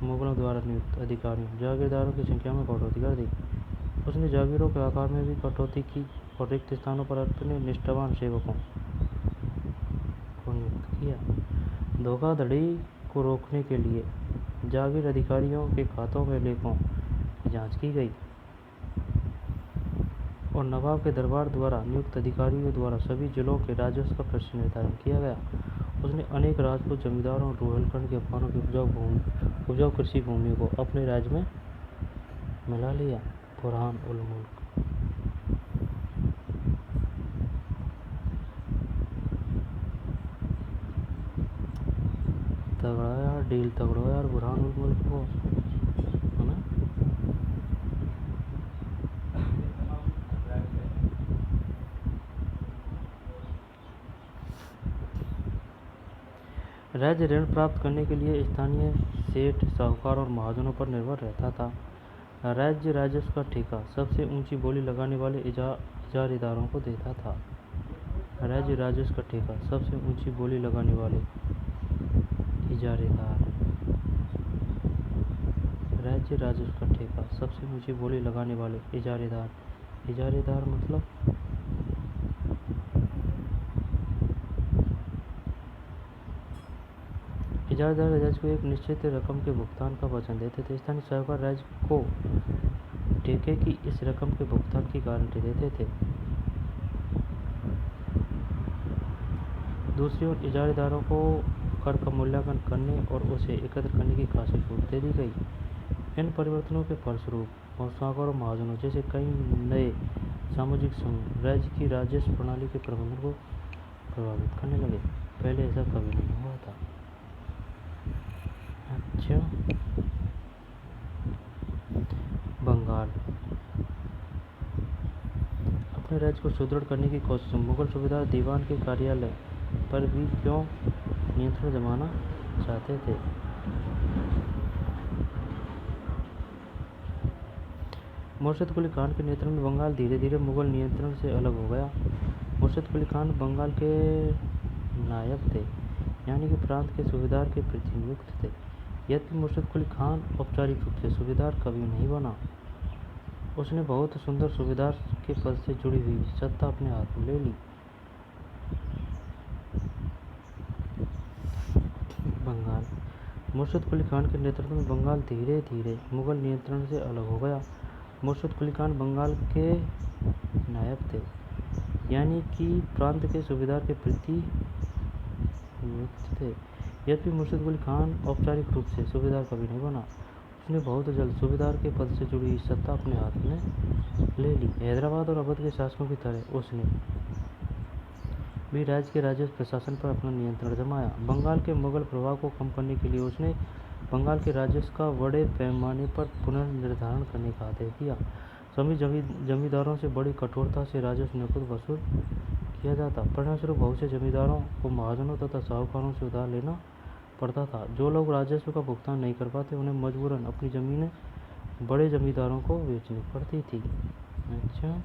मुगलों द्वारा नियुक्त अधिकारियों, जागीरदारों की संख्या में कटौती कर दी। उसने जागीरों के आकार में भी कटौती की और रिक्त स्थानों पर अपने निष्ठावान सेवकों को नियुक्त किया। धोखाधड़ी को रोकने के लिए जागीर अधिकारियों के खातों में लेखों की जांच की गई और नवाब के दरबार द्वारा नियुक्त अधिकारियों द्वारा सभी जिलों के राजस्व का फिर से निर्धारण किया गया। उसने अनेक राजपूत जमींदारों और रोहिलखंड के अफगानों की उपजाऊ कृषि भूमि को अपने राज्य में मिला लिया। बुरहान उल मुल्क तगड़ा यार, डील तगड़ो यार बुरहान उल मुल्क को, है ना। राज्य ऋण प्राप्त करने के लिए स्थानीय सेठ, साहूकार और महाजनों पर निर्भर रहता था। राज्य राजस्व का ठेका सबसे ऊंची बोली लगाने वाले इजारेदारों को देता था। राज्य राजस्व का ठेका सबसे ऊंची बोली लगाने वाले इजारेदार। राज्य राजस्व का ठेका सबसे ऊंची बोली लगाने वाले इजारेदार। इजारेदार मतलब इजारेदार राज्य को एक निश्चित रकम के भुगतान का वचन देते थे। स्थानीय साहूकार राज्य को ठेके की इस रकम के भुगतान की गारंटी देते थे। दूसरी ओर इजारेदारों को कर का मूल्यांकन करने और उसे एकत्र करने की खासी छूट दे दी गई। इन परिवर्तनों के फलस्वरूप साहूकारों और महाजनों जैसे कई नए सामाजिक समूह राज्य की राजस्व प्रणाली के प्रबंधन को प्रभावित करने लगे। पहले ऐसा कभी नहीं हुआ था। अच्छा, बंगाल अपने राज्य को सुदृढ़ करने की कोशिश में मुगल सूबेदार दीवान के कार्यालय पर भी क्यों नियंत्रण जमाना चाहते थे। मुर्शिद कुली खान के नेतृत्व में बंगाल धीरे धीरे मुगल नियंत्रण से अलग हो गया। मुर्शिद कुली खान बंगाल के नायब थे, यानी कि प्रांत के सूबेदार के प्रतिनियुक्त थे। यद्यपि मुर्शिद कुली खान औपचारिक रूप से सूबेदार कभी नहीं बना, उसने बहुत सुंदर सूबेदार के पद से जुड़ी हुई सत्ता अपने हाथ में ले ली। बंगाल मुर्शिद कुली खान के नेतृत्व में बंगाल धीरे धीरे मुगल नियंत्रण से अलग हो गया। मुर्शिद कुली खान बंगाल के नायब थे, यानी कि प्रांत के सूबेदार के प्रति नियुक्त थे। यद्यपि मुर्शिद कुली खान औपचारिक रूप से सूबेदार कभी नहीं बना, उसने बहुत जल्द सूबेदार के पद से जुड़ी सत्ता अपने हाथ में ले ली। हैदराबाद और अवध के शासकों की तरह उसने भी राज्य के राजस्व प्रशासन पर अपना नियंत्रण जमाया। बंगाल के मुगल प्रभाव को कम करने के लिए उसने बंगाल के राजस्व का बड़े पैमाने पर पुनर्निर्धारण करने का आदेश दिया। सभी जमींदारों से बड़ी कठोरता से राजस्व नकद वसूल किया जाता। परिणामस्वरूप बहुत से जमींदारों को महाजनों तथा साहूकारों से उधार लेना पड़ता था। जो लोग राजस्व का भुगतान नहीं कर पाते, उन्हें मजबूरन अपनी जमीनें बड़े जमींदारों को बेचनी पड़ती थी। अच्छा,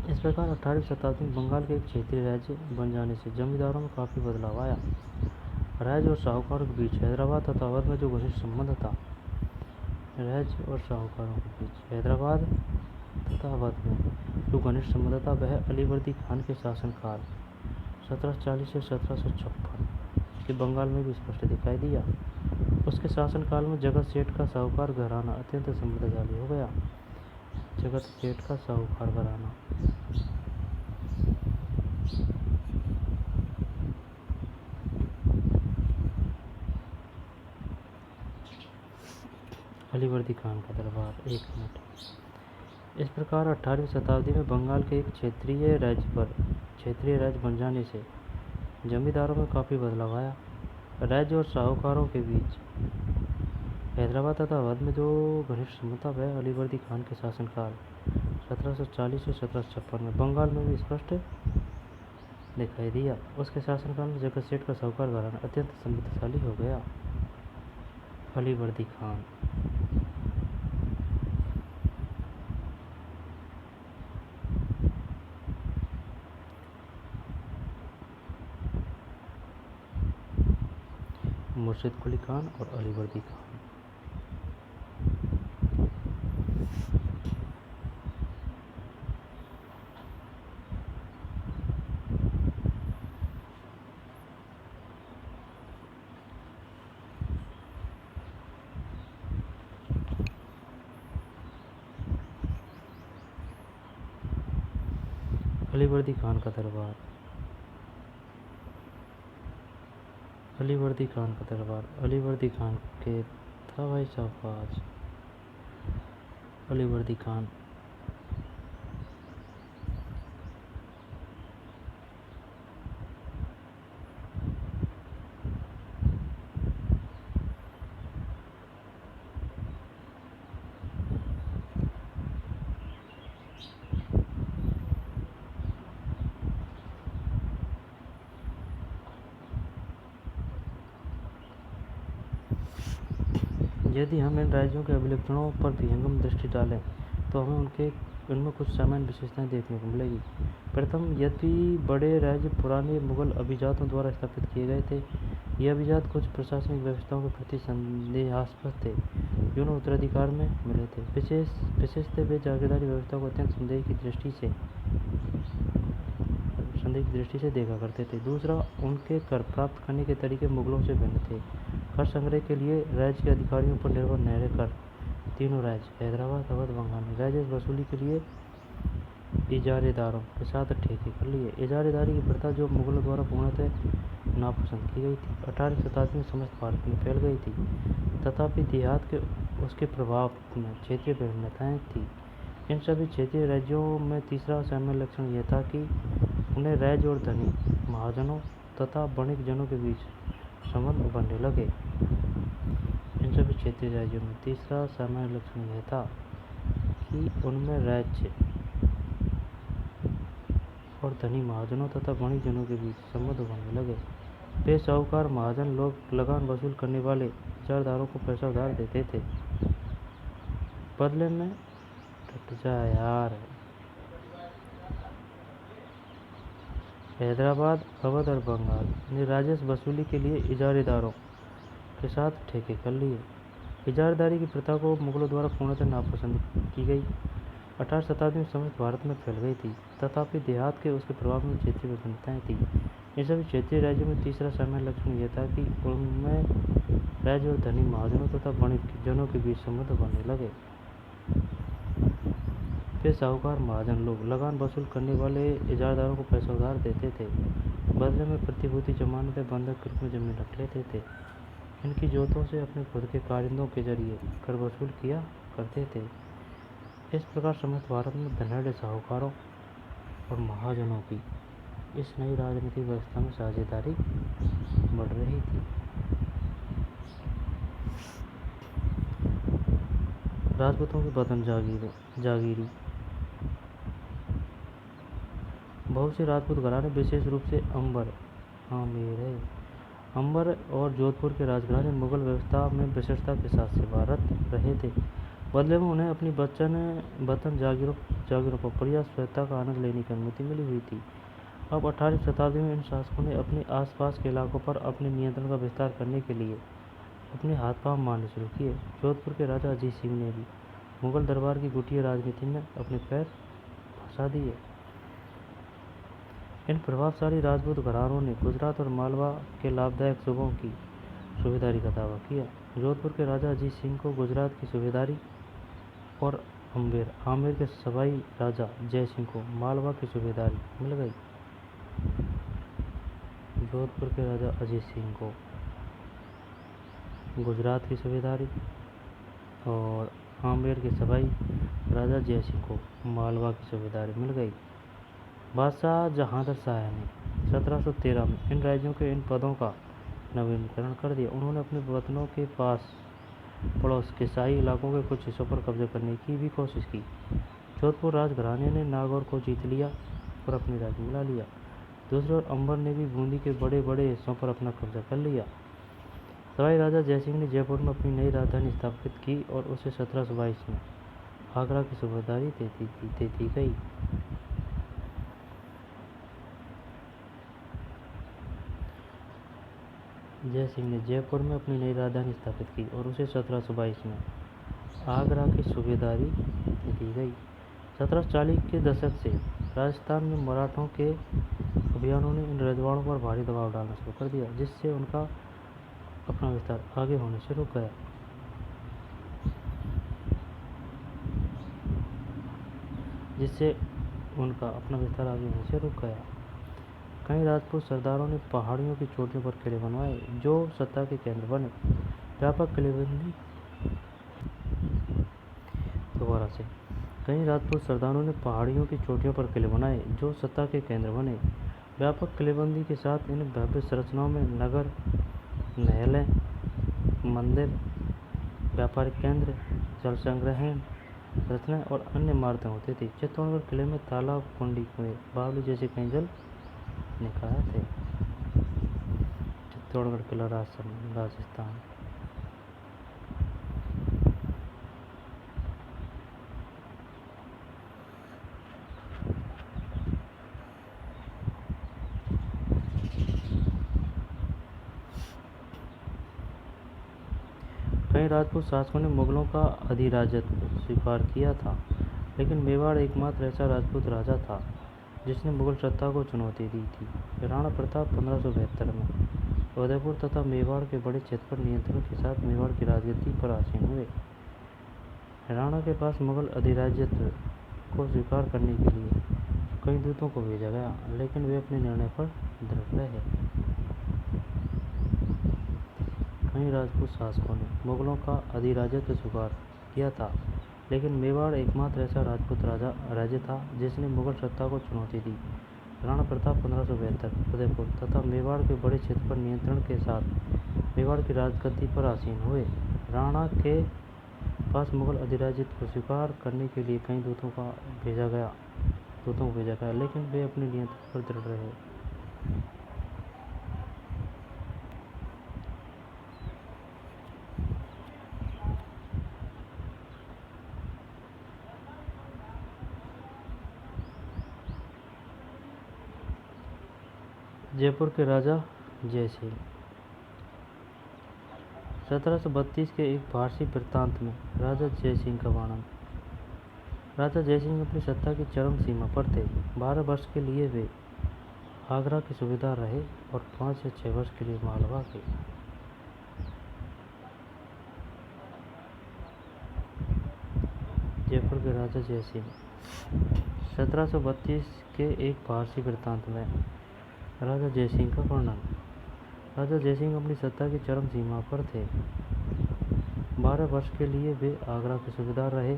इस प्रकार 18वीं शताब्दी में बंगाल के एक क्षेत्रीय राज्य बन जाने से जमींदारों में काफ़ी बदलाव आया। राज्य और साहूकारों के बीच हैदराबाद तथा अवध में जो घनिष्ठ संबंध था, राज्य और साहूकारों के बीच हैदराबाद तथा अवध में जो घनिष्ठ संबंध था, वह अलीवर्दी खान के शासनकाल 1740 से 1756 के बंगाल में भी स्पष्ट दिखाई दिया। उसके शासनकाल में जगत सेठ का साहूकार घराना अत्यंत समृद्धशाली हो गया। जगत सेठ का साहूकार घराना अलीवर्दी खान का दरबार। एक मिनट। इस प्रकार 18वीं शताब्दी में बंगाल के एक क्षेत्रीय राज्य बन जाने से जमींदारों में काफ़ी बदलाव आया। राज्य और साहूकारों के बीच हैदराबाद तथा अवध में जो घनिष्ठ संबंध था वह अलीवर्दी खान के शासनकाल 1740 से 1756 में बंगाल में भी स्पष्ट दिखाई दिया। उसके शासनकाल में जगत सेठ का साहूकार घराना अत्यंत समृद्धशाली हो गया। अलीवर्दी खान मुर्शिद कुली खान और अलीवर्दी खान। अलीवर्दी खान का दरबार। अलीवर्दी खान का दरबार अलीवर्दी खान के था भाई शाहबाज। अलीवर्दी खान यदि हम इन राज्यों के अभिलक्षणों पर विहंगम दृष्टि डालें तो हमें उनमें कुछ सामान्य विशेषताएं देखने को मिलेगी। प्रथम, यदि बड़े राज्य पुराने मुगल अभिजातों द्वारा स्थापित किए गए थे, ये अभिजात कुछ प्रशासनिक व्यवस्थाओं के प्रति संदेहास्पद थे जो उन्हें उत्तराधिकार में मिले थे। विशेषतः वे जागीरदारी व्यवस्था को अत्यंत संदेह की दृष्टि से देखा करते थे। दूसरा, उनके कर प्राप्त करने के तरीके मुगलों से भिन्न थे। कर संग्रह के लिए राज्य के अधिकारियों पर निर्भर न रहकर तीनों राज्य हैदराबाद, अवध, बंगाल में राजस्व वसूली के लिए इजारेदारों के साथ ठेके कर लिए। इजारेदारी की प्रथा जो मुगलों द्वारा पूर्णतः नापसंद की गई थी, 18वीं शताब्दी में समस्त भारत में फैल गई थी। तथापि देहात के उसके प्रभाव में क्षेत्रीय भिन्नताएं थी। इन सभी क्षेत्रीय राज्यों में तीसरा सामान्य लक्षण यह था कि उन्हें राज्य और धनी महाजनों तथा वणिक जनों के बीच संबंध उभरने लगे। इन सभी क्षेत्रीय राज्यों में तीसरा सामान्य लक्षण यह था कि उनमें राज्य और धनी महाजनों तथा वणिक जनों के बीच संबंध उभरने लगे। वे साहूकार महाजन लोग लगान वसूल करने वाले इजारदारों को पैसा उधार देते थे। बदले में हैदराबाद, अवध और बंगाल ने राजस्व वसूली के लिए इजारेदारों के साथ ठेके कर लिए। इजारदारी की प्रथा को मुगलों द्वारा पूर्णतः नापसंद की गई। 18वीं शताब्दी में समस्त भारत में फैल गई थी। तथापि देहात के उसके प्रभाव में क्षेत्रीय विभिन्नताएं थी। इन सभी क्षेत्रीय राज्यों में तीसरा सामान्य लक्षण यह था कि उनमें राज्य और धनी महाजनों तथा वणिक जनों के बीच संबंध बनने लगे। वे साहूकार महाजन लोग लगान वसूल करने वाले इजारदारों को पैसा उधार देते थे। बदले में प्रतिभूति, जमानत या बंधक के रूप में जमीन रख लेते थे। इनकी जोतों से अपने खुद के कारिंदों के जरिए कर वसूल किया करते थे। इस प्रकार समस्त भारत में धनाढ़ साहूकारों और महाजनों की इस नई राजनीतिक व्यवस्था में साझेदारी बढ़ रही थी। राजपूतों के बदन जागीरी। बहुत से राजपूत घराने, विशेष रूप से अंबर और जोधपुर के राजघराने मुगल व्यवस्था में विशेषता के साथ सेवारत रहे थे। बदले में उन्हें अपनी वतन जागीरों पर पर्याप्त स्वायत्तता का आनंद लेने की अनुमति मिली हुई थी। अब 18वीं शताब्दी में इन शासकों ने अपने आसपास के इलाकों पर अपने नियंत्रण का विस्तार करने के लिए अपने हाथ पांव मारने शुरू किए। जोधपुर के राजा अजीत सिंह ने भी मुगल दरबार की गुटिया राजनीति में अपने पैर फंसा दिए। इन प्रभावशाली राजपूत घरानों ने गुजरात और मालवा के लाभदायक सूबों की सूबेदारी का दावा किया। जोधपुर के राजा अजीत सिंह को गुजरात की सूबेदारी और आमेर के सवाई राजा जय सिंह को मालवा की सूबेदारी मिल गई। जोधपुर के राजा अजीत सिंह को गुजरात की सूबेदारी और आमेर के सवाई राजा जय सिंह को मालवा की सूबेदारी मिल गई। बादशाह जहांगीर शाह ने 1713 में इन राज्यों के इन पदों का नवीनीकरण कर दिया। उन्होंने अपने वतनों के पास पड़ोस के शाही इलाकों के कुछ हिस्सों पर कब्जा करने की भी कोशिश की। जोधपुर राजघराने ने नागौर को जीत लिया और अपने राज्य में ला लिया। दूसरी ओर अंबर ने भी बूंदी के बड़े बड़े हिस्सों पर अपना कब्जा कर लिया। सवाई राजा जयसिंह ने जयपुर में अपनी नई राजधानी स्थापित की और उसे 1722 में आगरा की सूबेदारी दे दी गई। जयसिंह ने जयपुर में अपनी नई राजधानी स्थापित की और उसे 1722 में आगरा की सूबेदारी दे दी गई। 1740 के दशक से राजस्थान में मराठों के अभियानों ने इन रजवाड़ों पर भारी दबाव डालना शुरू कर दिया, जिससे उनका अपना विस्तार आगे होने से रुक गया। कई राजपूत सरदारों ने पहाड़ियों की चोटियों पर किले बनवाए, जो सत्ता के केंद्र बने। व्यापक किलेबंदी कई राजपूत सरदारों ने पहाड़ियों की चोटियों पर किले बनाए, जो सत्ता के केंद्र बने। व्यापक किलेबंदी के साथ इन भव्य संरचनाओं में नगर, महलें, मंदिर, व्यापारिक केंद्र, जल संग्रहण संरचनाएं और अन्य इमारतें होती थी। चित्तौड़गढ़ किले में तालाब, कुंडी, कुएं, बावली जैसे कई जल निकाय थे। चित्तौड़गढ़ किला राजस्थान। कई राजपूत शासकों ने मुगलों का अधिराज्यत्व स्वीकार किया था, लेकिन मेवाड़ एकमात्र ऐसा राजपूत राजा था जिसने मुगल सत्ता को चुनौती दी थी। राणा प्रताप 1572 में उदयपुर तथा मेवाड़ के बड़े क्षेत्र पर नियंत्रण के साथ मेवाड़ की राजगद्दी पर आसीन हुए। राणा के पास मुगल अधिराज्यत्व को स्वीकार करने के लिए कई दूतों को भेजा गया, लेकिन वे अपने निर्णय पर दृढ़ रहे। कई राजपूत शासकों ने मुगलों का अधिराज्यत्व स्वीकार किया था, लेकिन मेवाड़ एकमात्र ऐसा राजपूत राज्य था जिसने मुगल सत्ता को चुनौती दी। राणा प्रताप 1572 उदयपुर तथा मेवाड़ के बड़े क्षेत्र पर नियंत्रण के साथ मेवाड़ की राजगद्दी पर आसीन हुए। राणा के पास मुगल अधिराज्यत्व को स्वीकार करने के लिए कई दूतों को भेजा गया, लेकिन वे अपने नियंत्रण पर दृढ़ रहे। जयपुर के राजा जयसिंह। 1732 के एक फारसी वृत्तांत में राजा जयसिंह का वर्णन। राजा जयसिंह अपनी सत्ता की चरम सीमा पर थे। 12 वर्ष के लिए वे आगरा के सूबेदार रहे और 5 या 6 वर्ष के लिए मालवा के। जयपुर के राजा जयसिंह। 1732 के एक फारसी वृत्तांत में राजा जयसिंह का वर्णन। राजा जयसिंह अपनी सत्ता की चरम सीमा पर थे। 12 वर्ष के लिए वे आगरा के सूबेदार रहे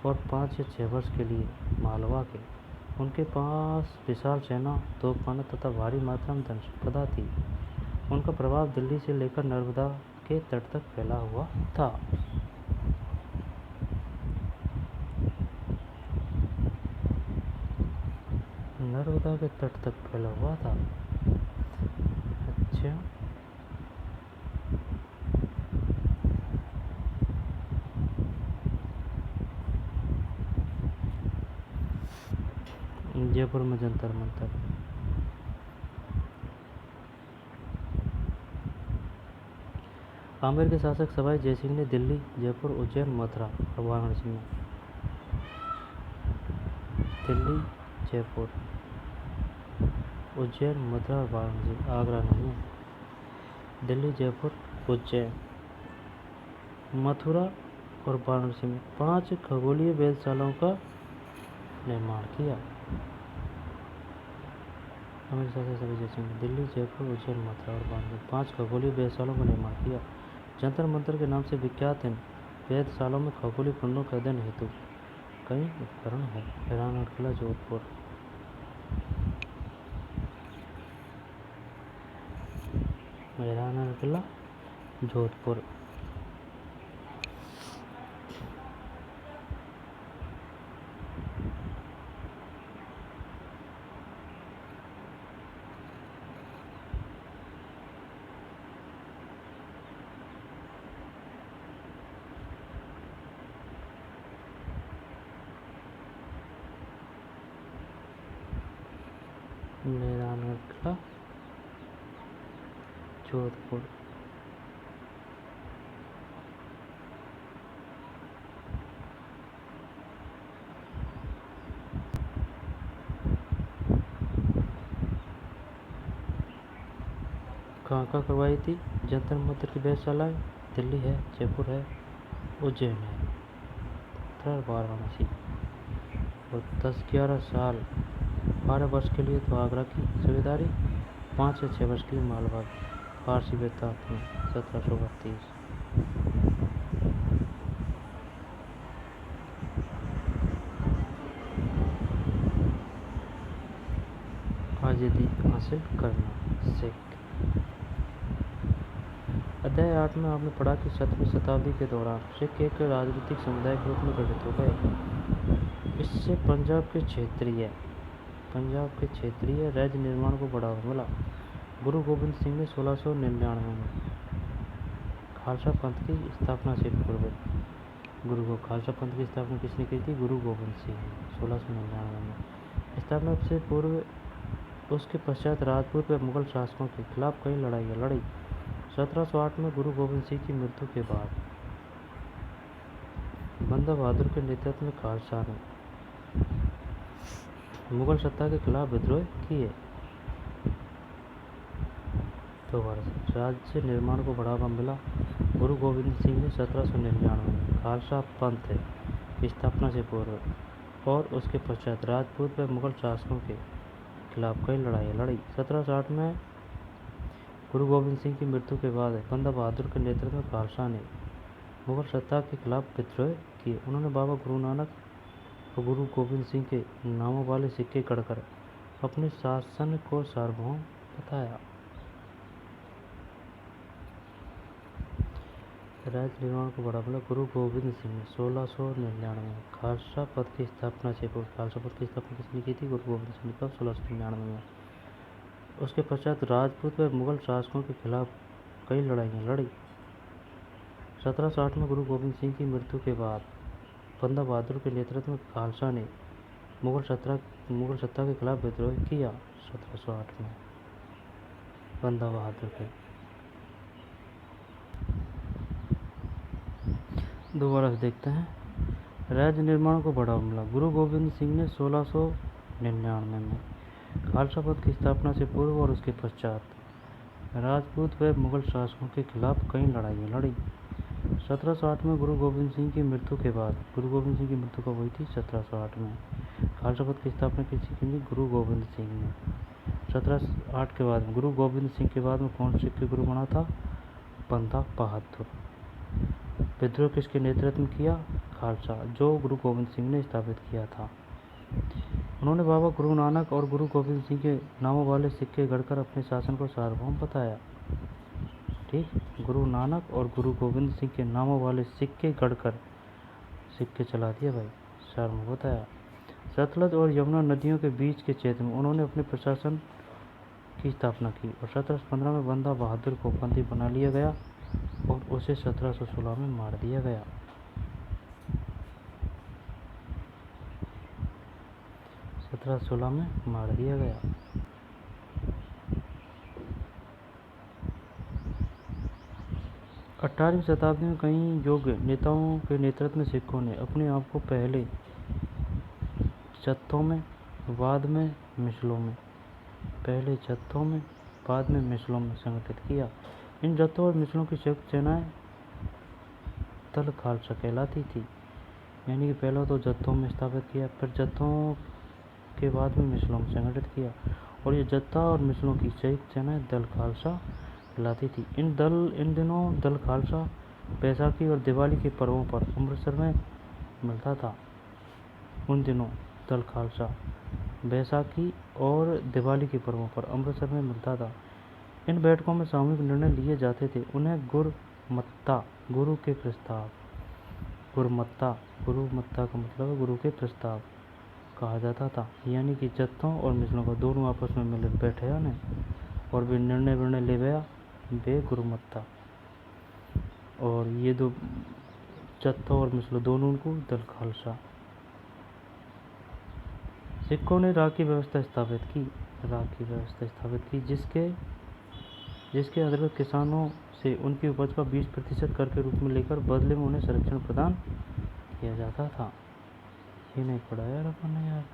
और 5 या 6 वर्ष के लिए मालवा के। उनके पास विशाल सेना, तोपखाना तथा भारी मात्रा में धन संपदा थी। उनका प्रभाव दिल्ली से लेकर नर्मदा के तट तक फैला हुआ था। अच्छा, जयपुर में जंतर मंतर। आमेर के शासक सवाई जयसिंह ने दिल्ली, जयपुर, उज्जैन, मथुरा और वाराणसी में दिल्ली, जयपुर, उज्जैन, मथुरा और वाराणसी, आगरा नहीं है। दिल्ली, जयपुर, उज्जैन, मथुरा और वाराणसी में 5 खगोलीय वेधशालाओं का निर्माण किया। आमेर के शासक सवाई जयसिंह ने दिल्ली, जयपुर, उज्जैन, मथुरा और वाराणसी में 5 खगोलीय वेधशालाओं का निर्माण किया। जंतर मंतर के नाम से विख्यात इन वेधशालाओं में खगोलीय पिंडों के अध्ययन हेतु कई उपकरण हैं। मेहरानगढ़ किला, जोधपुर। मेहरानगढ़ किला, जोधपुर। मेहरानगढ़ किला, जोधपुर। कहाँ करवाई थी जंतर मंतर की वेधशालाएं? दिल्ली है, जयपुर है, उज्जैन है, वाराणसी। और 10-11 साल 12 वर्ष के लिए तो आगरा की सूबेदारी, 5 से 6 वर्ष के लिए मालवा फारसी बेताब में 1732। आज़ादी हासिल करना। सिख। अध्याय 8 में आपने पढ़ा कि 17वीं शताब्दी के दौरान सिख एक राजनीतिक समुदाय के रूप में गठित हो गए। इससे पंजाब के क्षेत्रीय राज्य निर्माण को बढ़ावा मिला। गुरु गोविंद सिंह ने 1699 में खालसा पंथ की स्थापना से पूर्व खालसा पंथ की स्थापना किसने की थी? गुरु गोविंद सिंह ने 1699 में। स्थापना से पूर्व उसके पश्चात राजपूत व मुगल शासकों के खिलाफ कई लड़ाइयाँ लड़ी। 1708 में गुरु गोविंद सिंह की मृत्यु के बाद बंदा बहादुर के नेतृत्व में खालसा ने मुगल सत्ता के खिलाफ विद्रोह किए। राज्य निर्माण को बढ़ावा मिला। गुरु गोविंद सिंह ने 1799 में खालसा पंथ की स्थापना से पूर्व और उसके पश्चात राजपूत व मुगल शासकों के खिलाफ कई लड़ाइयाँ लड़ी। 1760 में गुरु गोविंद सिंह की मृत्यु के बाद बंदा बहादुर के नेतृत्व में खालसा ने मुगल सत्ता के खिलाफ विद्रोह किए। उन्होंने बाबा गुरु नानक और गुरु गोविंद सिंह के नामों वाले सिक्के गढ़कर अपने शासन को सार्वभौम बताया। राज्य निर्माण को बढ़ावा मिला। गुरु गोविंद सिंह ने 1699 में खालसा पंथ की स्थापना से पूर्व खालसा पंथ की स्थापना किसने की थी? गुरु गोविंद सिंह ने। 1699 में। उसके पश्चात राजपूत व मुगल शासकों के खिलाफ कई लड़ाइयाँ लड़ी। 1760 में गुरु गोविंद सिंह की मृत्यु के बाद बंदा बहादुर के नेतृत्व में खालसा ने मुगल सत्ता के खिलाफ विद्रोह किया। 1708 में बंदा बहादुर के दोबारा से देखते हैं। राज्य निर्माण को बढ़ावा मिला। गुरु गोविंद सिंह ने 1699 में खालसा पंथ की स्थापना से पूर्व और उसके पश्चात राजपूत व मुगल शासकों के खिलाफ कई लड़ाइयाँ लड़ी। 1708 में गुरु गोविंद सिंह की मृत्यु के बाद गुरु गोविंद सिंह की मृत्यु कब हुई थी? 1708 में। खालसा पंथ की स्थापना किसी की? गुरु गोविंद सिंह ने। 1708 के बाद गुरु गोविंद सिंह के बाद में कौन सिख के गुरु बना था? बंदा बहादुर। विद्रोह किसके नेतृत्व में किया? खालसा, जो गुरु गोविंद सिंह ने स्थापित किया था। उन्होंने बाबा गुरु नानक और गुरु गोविंद सिंह के नामों वाले सिक्के गढ़कर अपने शासन को सार्वभौम बताया। ठीक, गुरु नानक और गुरु गोविंद सिंह के नामों वाले सिक्के गढ़कर सिक्के चला दिया भाई, सार्वभौम बताया। सतलज और यमुना नदियों के बीच के क्षेत्र में उन्होंने अपने प्रशासन की स्थापना की और 1715 में बंदा बहादुर को बंदी बना लिया गया और उसे 1716 में मार दिया गया। 1716 में मार दिया गया। अठारहवीं शताब्दी में कई योग्य नेताओं के नेतृत्व में सिखों ने अपने आप को पहले जत्थों में बाद में मिसलों में संगठित किया। इन जत्थों और मिसलों की संयुक्त सेनाएं दल खालसा कहलाती थी। यानी कि पहले तो जत्थों में स्थापित किया, फिर जत्थों के बाद में मिसलों में संगठित किया और ये जत्था और मिसलों की संयुक्त सेनाएं दल खालसा कहलाती थी। इन दिनों दल खालसा बैसाखी और दिवाली के पर्वों पर अमृतसर में मिलता था। उन दिनों दल खालसा बैसाखी और दिवाली के पर्वों पर अमृतसर में मिलता था। इन बैठकों में सामूहिक निर्णय लिए जाते थे। उन्हें गुरमत्ता, गुरु के प्रस्ताव, गुरमत्ता का मतलब है गुरु के प्रस्ताव कहा जाता था। यानी कि जत्थों और मिसलों का दोनों आपस में मिल बैठे या नहीं और वे निर्णय ले गया, वे गुरुमत्ता। और ये दो जत्थों और मिसलों दोनों उनको दल खालसा। सिखों ने राग की व्यवस्था स्थापित की। राखी व्यवस्था स्थापित की, जिसके अंतर्गत किसानों से उनकी उपज का 20% कर के रूप में लेकर बदले में उन्हें संरक्षण प्रदान किया जाता था। ये नहीं पढ़ा यार अपन ने यार।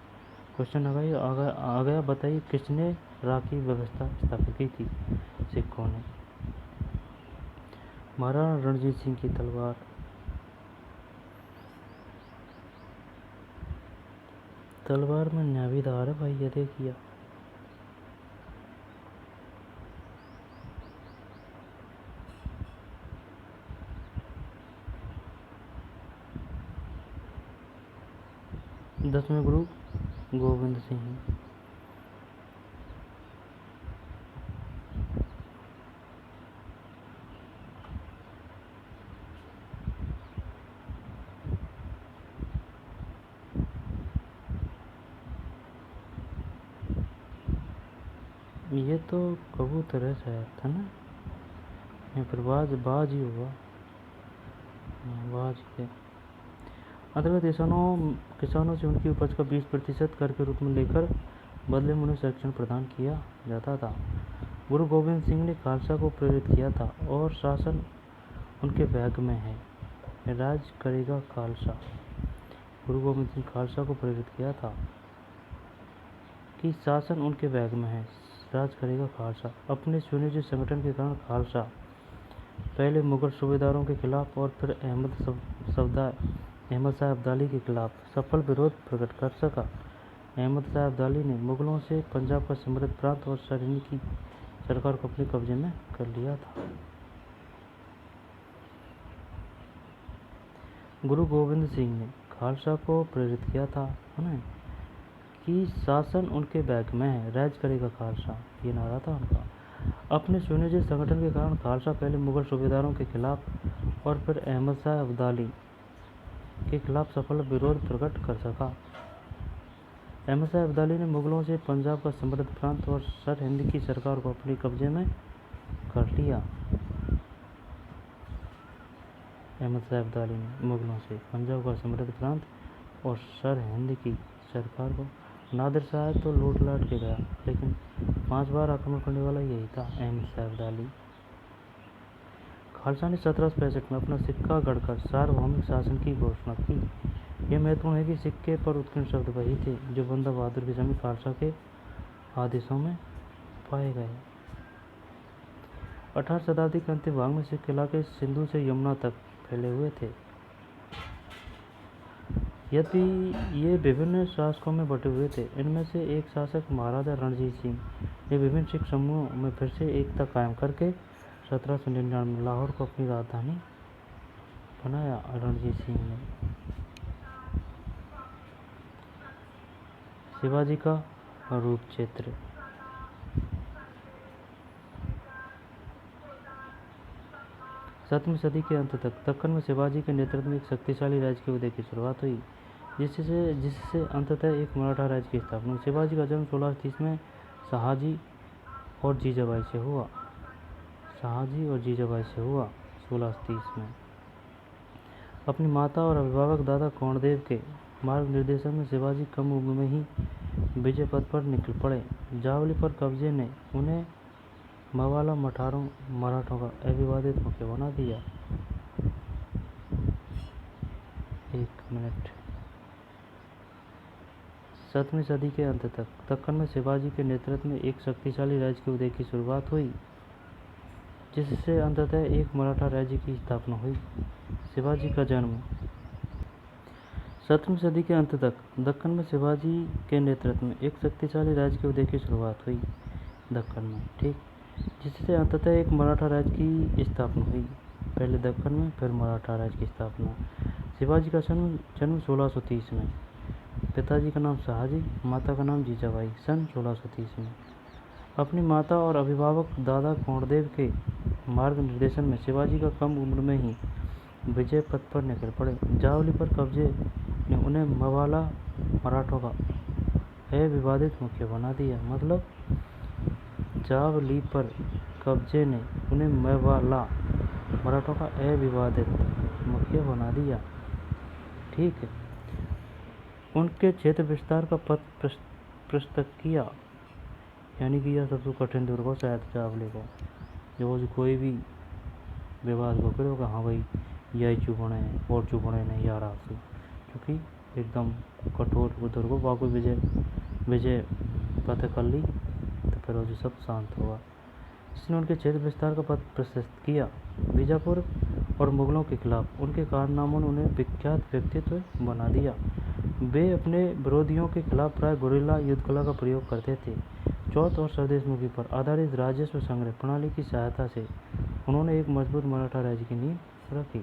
क्वेश्चन आ गया बताइए किसने राखी व्यवस्था स्थापित की थी? सिखों ने। महाराणा रणजीत सिंह की तलवार में नावीदार है भाई, ये देखिए। दसवें गुरु गोविंद सिंह। ये तो कबूतर है शायद, था ना? या फिर बाज ही हुआ। बाज के अंतर्गत किसानों से उनकी उपज का 20% कर के रूप में लेकर बदले में उन्हें संरक्षण प्रदान किया जाता था। गुरु गोविंद सिंह ने खालसा को प्रेरित किया था और शासन उनके भाग्य में है, राज करेगा खालसा। गुरु गोविंद सिंह खालसा को प्रेरित किया था कि शासन उनके भाग्य में है, राज करेगा खालसा। अपने सुनियोजित संगठन के कारण खालसा पहले मुगल सूबेदारों के खिलाफ और फिर अहमद शाह अब्दाली के खिलाफ सफल विरोध प्रकट कर सका। अहमद शाह अब्दाली ने मुगलों से पंजाब का समृद्ध प्रांत और सरहिंद की सरकार को अपने कब्जे में कर लिया था। गुरु गोविंद सिंह ने खालसा को प्रेरित किया था कि शासन उनके भाग्य में है, राज करेगा खालसा, ये नारा था उनका। अपने सुनियोजित संगठन के कारण खालसा पहले मुगल सूबेदारों के खिलाफ और फिर अहमद शाह अब्दाली के खिलाफ सफल विरोध प्रकट कर सका। अहमद शाह अब्दाली ने मुगलों से पंजाब का समृद्ध प्रांत और सरहिंद की सरकार को अपने कब्जे में कर लिया। अहमद शाह अब्दाली ने मुगलों से पंजाब का समृद्ध प्रांत और सरहिंद की सरकार को, नादिर शाह तो लूट लाट के गया, लेकिन 5 बार आक्रमण करने वाला यही था, अहमद शाह अब्दाली। खालसा ने 1765 में अपना सिक्का गढ़कर सार्वभौमिक शासन की घोषणा की। यह महत्वपूर्ण है कि सिक्के पर उत्कीर्ण शब्द वही थे जो बंदा बहादुर के समय खालसा के आदेशों में पाए गए। 18वीं शताब्दी के अंतिम भाग में सिख इलाके सिंधु से यमुना तक फैले हुए थे। यद्यपि ये विभिन्न शासकों में बटे हुए थे, इनमें से एक शासक महाराजा रणजीत सिंह ने विभिन्न सिख समूहों में फिर से एकता कायम करके 1799 में लाहौर को अपनी राजधानी बनाया। रणजीत सिंह ने शिवाजी का रूप क्षेत्र। सातवीं सदी के अंत तक दक्कन में शिवाजी के नेतृत्व में एक शक्तिशाली राज्य के उदय की शुरुआत हुई, जिससे अंततः एक मराठा राज्य की स्थापना हुई। शिवाजी का जन्म 1630 में शहाजी और जीजाबाई से हुआ। 1630 में अपनी माता और अभिभावक दादा कोंडदेव के मार्गनिर्देशन में शिवाजी कम उम्र में ही विजय पथ पर निकल पड़े। जावली पर कब्जे ने उन्हें मवाला मराठों का अविवादित मुख्य बना दिया। 1 मिनट। 7वीं सदी के अंत तक दक्कन में शिवाजी के नेतृत्व में एक शक्तिशाली राज्य के उदय की शुरुआत हुई, जिससे अंततः एक मराठा राज्य की स्थापना हुई। शिवाजी का जन्म। 7वीं सदी के अंत तक दक्कन में शिवाजी के नेतृत्व में एक शक्तिशाली राज्य के उदय की शुरुआत हुई दक्कन में, ठीक, जिससे अंततः एक मराठा राज्य की स्थापना हुई। पहले दक्कन में, फिर मराठा राज्य की स्थापना। शिवाजी का जन्म 1630 में। पिताजी का नाम शहाजी, माता का नाम जीजाबाई। सन 1630 में अपनी माता और अभिभावक दादा कोंडदेव के मार्गनिर्देशन में शिवाजी का कम उम्र में ही विजय पथ पर निकल पड़े। जावली पर कब्जे ने उन्हें मवाला मराठों का अविवादित मुख्य बना दिया। मतलब जावली पर कब्जे ने उन्हें मवाला मराठों का अविवादित मुख्य बना दिया, ठीक है। उनके क्षेत्र विस्तार का पथ प्रशस्त किया। यानी कि यह सबसे कठिन दुर्ग हो शायद चावले को जो कोई भी विवाद को करो कि हाँ भाई यही चुपड़े हैं और चुपड़े नहीं आ रहा से क्योंकि एकदम कठोर उधर को वाकई विजय फतेह कर ली तो फिर वो सब शांत हुआ। इसने उनके क्षेत्र विस्तार का पथ प्रशस्त किया। बीजापुर और मुगलों के खिलाफ उनके कारनामों ने उन्हें विख्यात व्यक्तित्व बना दिया। वे अपने विरोधियों के खिलाफ प्राय गुरिल्ला युद्ध कला का प्रयोग करते थे। चौथ और स्वदेशमुखी पर आधारित राजस्व संग्रह प्रणाली की सहायता से उन्होंने एक मजबूत मराठा राज्य की नींव रखी।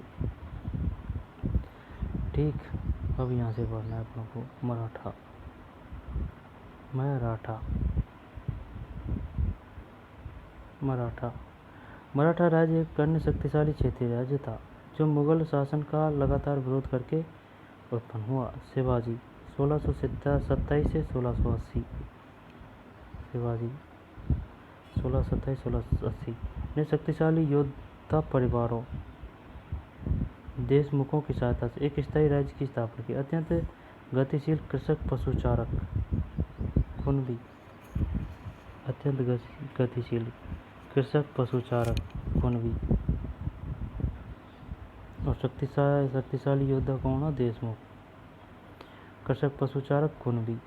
ठीक, अब यहाँ से पढ़ना है अपनों को मराठा। मराठा राज्य एक अन्य शक्तिशाली क्षेत्रीय राज्य था जो मुगल शासन का लगातार विरोध करके उत्पन्न हुआ। शिवाजी 1627 से 1680 ने शक्तिशाली योद्धा परिवारों देशमुखों की सहायता से एक स्थायी राज्य की स्थापना की। अत्यंत गतिशील कृषक पशुचारक कुणबी और शक्तिशाली योद्धा कौन है? देशमुख। कृषक पशुचारक कुणबी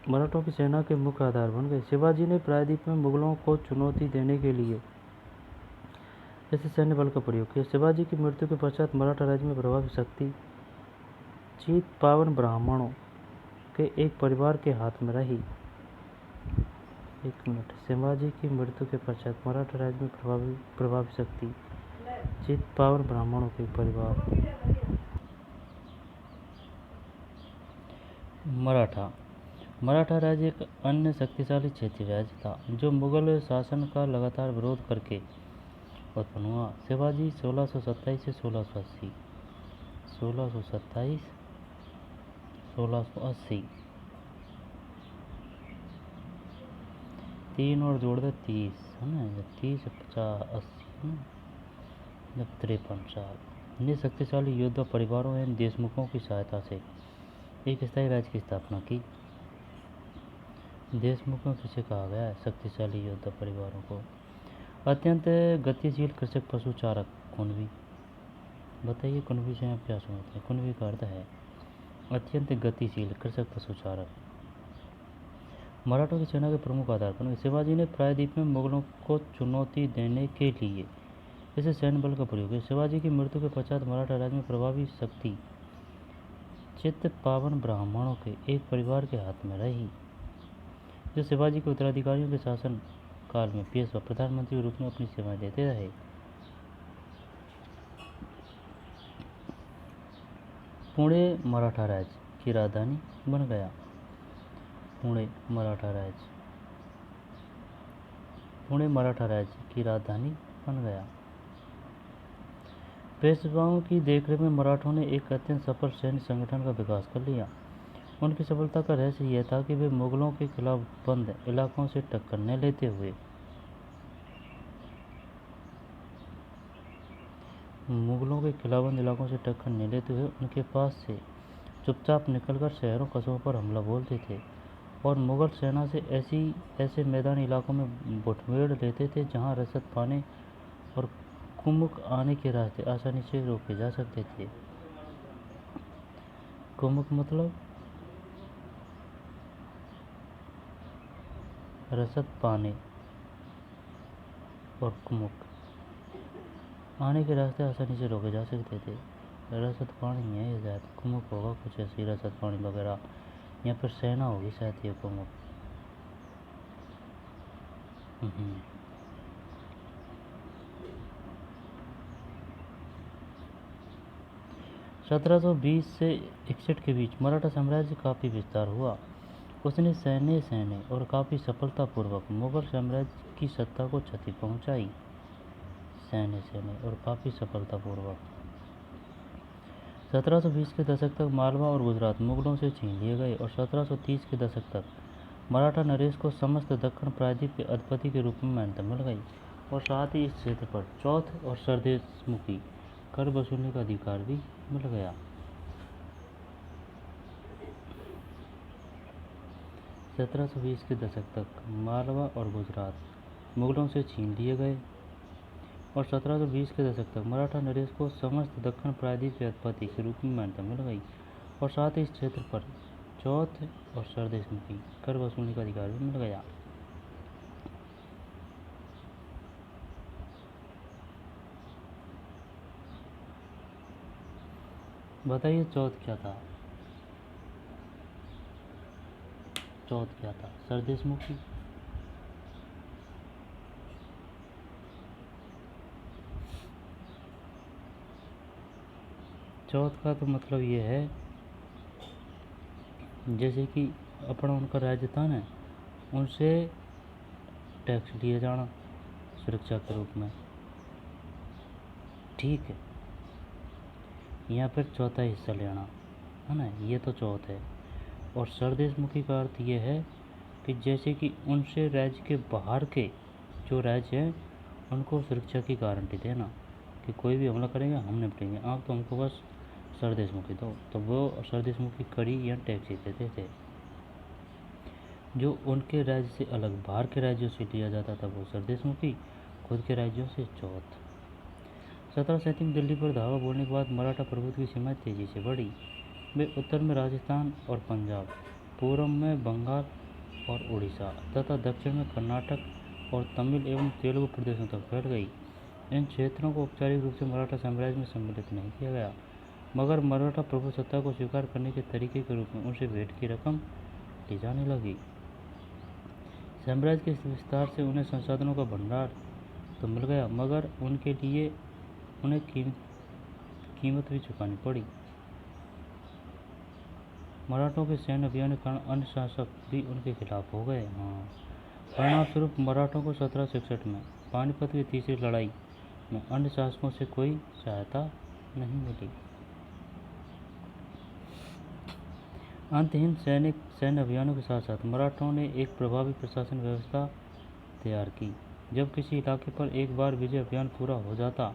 मराठों की सेना के मुख्य आधार बन गए। शिवाजी ने प्रायद्वीप में मुगलों को चुनौती देने के लिए ऐसे सैन्य बल का प्रयोग किया। शिवाजी की मृत्यु के पश्चात मराठा राज्य में प्रभावी शक्ति चित्पावन ब्राह्मणों के एक परिवार के हाथ में रही। शिवाजी की मृत्यु के पश्चात मराठा राज्य में प्रभावी शक्ति चित्पावन ब्राह्मणों के परिवार। मराठा राज्य एक अन्य शक्तिशाली क्षेत्रीय राज्य था जो मुगल शासन का लगातार विरोध करके उत्पन्न हुआ। शिवाजी 1627 से 1680 3 और जोड़ दे 30 है ना, जब 30 50 80 है ना, जब 53 साल ने शक्तिशाली योद्धा परिवारों एवं देशमुखों की सहायता से एक स्थायी राज्य की स्थापना की। देशमुखों किसे कहा गया है? शक्तिशाली योद्धा परिवारों को। अत्यंत गतिशील कृषक पशुचारक कुणबी। बताइए कुणबी से आप क्या समझते हैं? कुणबी का अर्थ है अत्यंत गतिशील कृषक पशुचारक। मराठों की सेना के प्रमुख आधार बन गए। शिवाजी ने प्रायद्वीप में मुगलों को चुनौती देने के लिए इसे सैन्य बल का प्रयोग किया। शिवाजी की मृत्यु के पश्चात मराठा राज्य में प्रभावी शक्ति चित्पावन ब्राह्मणों के एक परिवार के हाथ में रही जो शिवाजी के उत्तराधिकारियों के शासन काल में पेशवा प्रधानमंत्री के रूप में अपनी सेवाएं देते रहे। पुणे मराठा राज्य की राजधानी बन गया। पुणे मराठा राज्य की राजधानी बन गया। पेशवाओं की देखरेख में मराठों ने एक अत्यंत सफल सैन्य संगठन का विकास कर लिया। उनकी सफलता का रहस्य यह था कि वे मुगलों के खिलाफ बंद इलाकों से टक्कर न लेते हुए उनके पास से चुपचाप निकलकर शहरों कस्बों पर हमला बोलते थे और मुगल सेना से ऐसे मैदानी इलाकों में मुठभेड़ लेते थे जहां रसद पाने और कुमुक आने के रास्ते आसानी से रोके जा सकते थे। कुमुक मतलब रसद पाने और कुमुक आने के रास्ते आसानी से रोके जा सकते थे। रसद पानी है शायद, कुमुक होगा कुछ ऐसी रसद पानी वगैरह, या फिर सेना होगी शायद ये कुमुक। 1720 से 61 के बीच मराठा साम्राज्य काफ़ी विस्तार हुआ। उसने सैन्य और काफ़ी सफलतापूर्वक मुगल साम्राज्य की सत्ता को क्षति पहुंचाई। सैन्य और काफ़ी सफलतापूर्वक 1720 के दशक तक मालवा और गुजरात मुगलों से छीन लिए गए और 1730 के दशक तक मराठा नरेश को समस्त दक्षिण प्रायद्वीप के अधिपति के रूप में मान्यता मिल गई और साथ ही इस क्षेत्र पर चौथ और सरदेशमुखी कर वसूलने का अधिकार भी मिल गया। 1720 के दशक तक मालवा और गुजरात मुगलों से छीन लिए गए और 1720 के दशक तक मराठा नरेश को समस्त दक्षिण प्रायद्वीप के अधिपति के रूप में मान्यता मिल गई और साथ ही इस क्षेत्र पर चौथ और सरदेशमुखी कर वसूलने का अधिकार भी मिल गया। बताइए चौथ क्या था? चौथ क्या था? सरदेशमुखी। चौथ का तो मतलब ये है जैसे कि अपना उनका राज्य था ना, उनसे टैक्स लिए जाना सुरक्षा के रूप में, ठीक है, यहाँ पर चौथा हिस्सा लेना है ना, ये तो चौथ है। और सरदेशमुखी का अर्थ ये है कि जैसे कि उनसे राज्य के बाहर के जो राज्य हैं उनको सुरक्षा की गारंटी देना कि कोई भी हमला करेंगे हम निपटेंगे, आप तो हमको बस सरदेशमुखी दो, तो वो सरदेशमुखी कड़ी या टैक्स देते थे। जो उनके राज्य से अलग बाहर के राज्यों से लिया जाता था वो सरदेशमुखी, खुद के राज्यों से चौथ। 1737 में दिल्ली पर धावा बोलने के बाद मराठा प्रभुत्व की सीमाएं तेजी से बढ़ी। वे उत्तर में राजस्थान और पंजाब, पूर्व में बंगाल और उड़ीसा तथा दक्षिण में कर्नाटक और तमिल एवं तेलुगु प्रदेशों तक फैल गई। इन क्षेत्रों को औपचारिक रूप से मराठा साम्राज्य में सम्मिलित नहीं किया गया, मगर मराठा प्रभुसत्ता को स्वीकार करने के तरीके के रूप में उनसे भेंट की रकम ली जाने लगी। साम्राज्य के विस्तार से उन्हें संसाधनों का भंडार तो मिल गया, मगर उनके लिए उन्हें कीमत भी चुकानी पड़ी। मराठों के सैन्य अभियान के कारण अन्य शासक भी उनके खिलाफ हो गए। परिणामस्वरूप मराठों को 1761 में पानीपत की तीसरी लड़ाई में अन्य शासकों से कोई सहायता नहीं मिली। अंतहीन सैन्य अभियानों के साथ साथ मराठों ने एक प्रभावी प्रशासन व्यवस्था तैयार की। जब किसी इलाके पर एक बार विजय अभियान पूरा हो जाता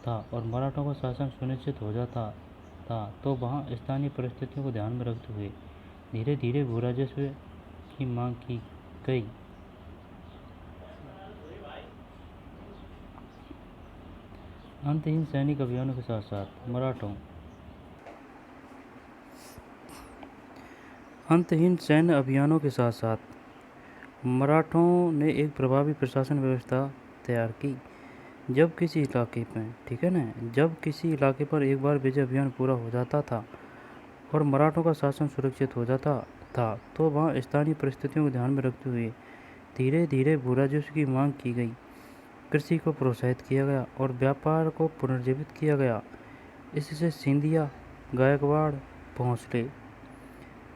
था और मराठों का शासन सुनिश्चित हो जाता था तो वहां स्थानीय परिस्थितियों को ध्यान में रखते हुए धीरे धीरे भू राजस्व की मांग की गई। अंतहीन सैनिक अभियानों के साथ साथ मराठों ने एक प्रभावी प्रशासन व्यवस्था तैयार की। जब किसी इलाके पर एक बार विजय अभियान पूरा हो जाता था और मराठों का शासन सुरक्षित हो जाता था तो वहाँ स्थानीय परिस्थितियों को ध्यान में रखते हुए धीरे धीरे भू राजस्व की मांग की गई। कृषि को प्रोत्साहित किया गया और व्यापार को पुनर्जीवित किया गया। इससे सिंधिया, गायकवाड़, भोंसले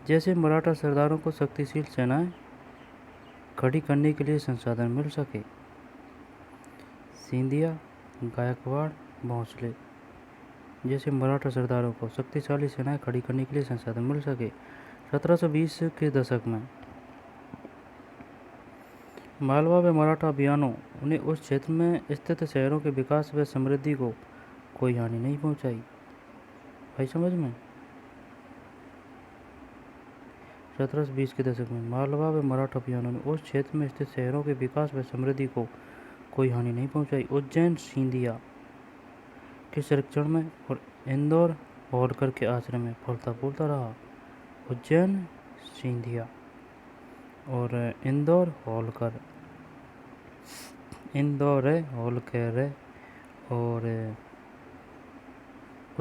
जैसे मराठा सरदारों को शक्तिशाली सेनाएं खड़ी करने के लिए संसाधन मिल सके। सिंधिया, गायकवाड़, भोंसले जैसे मराठा सरदारों को शक्तिशाली सेनाएं खड़ी करने के लिए संसाधन मिल सके। 1720 के दशक में मालवा व मराठा अभियानों ने उस क्षेत्र में स्थित शहरों के विकास व समृद्धि को कोई हानि नहीं पहुंचाई। भाई समझ में? 1720 के दशक में मालवा व मराठा अभियानों ने उस क्षेत्र में स्थित शहरों के विकास व समृद्धि को कोई हानि नहीं पहुंचाई। उज्जैन सिंधिया के संरक्षण में और इंदौर होलकर के आश्रय में फलता फूलता रहा। उज्जैन सिंधिया और इंदौर होलकर और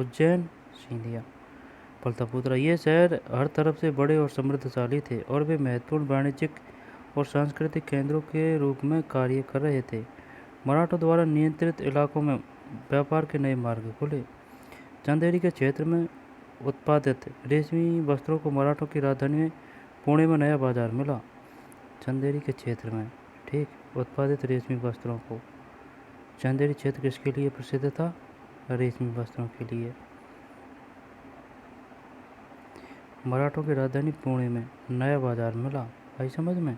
उज्जैन सिंधिया फलता फूलता। ये शहर हर तरफ से बड़े और समृद्धशाली थे और वे महत्वपूर्ण वाणिज्यिक और सांस्कृतिक केंद्रों के रूप में कार्य कर रहे थे। मराठों द्वारा नियंत्रित इलाकों में व्यापार के नए मार्ग खुले। चंदेरी के क्षेत्र में उत्पादित रेशमी वस्त्रों को मराठों की राजधानी में पुणे में नया बाजार मिला। चंदेरी के क्षेत्र में उत्पादित रेशमी वस्त्रों को, चंदेरी क्षेत्र किसके लिए प्रसिद्ध था? रेशमी वस्त्रों के लिए। मराठों की राजधानी पुणे में नया बाजार मिला। भाई समझ में?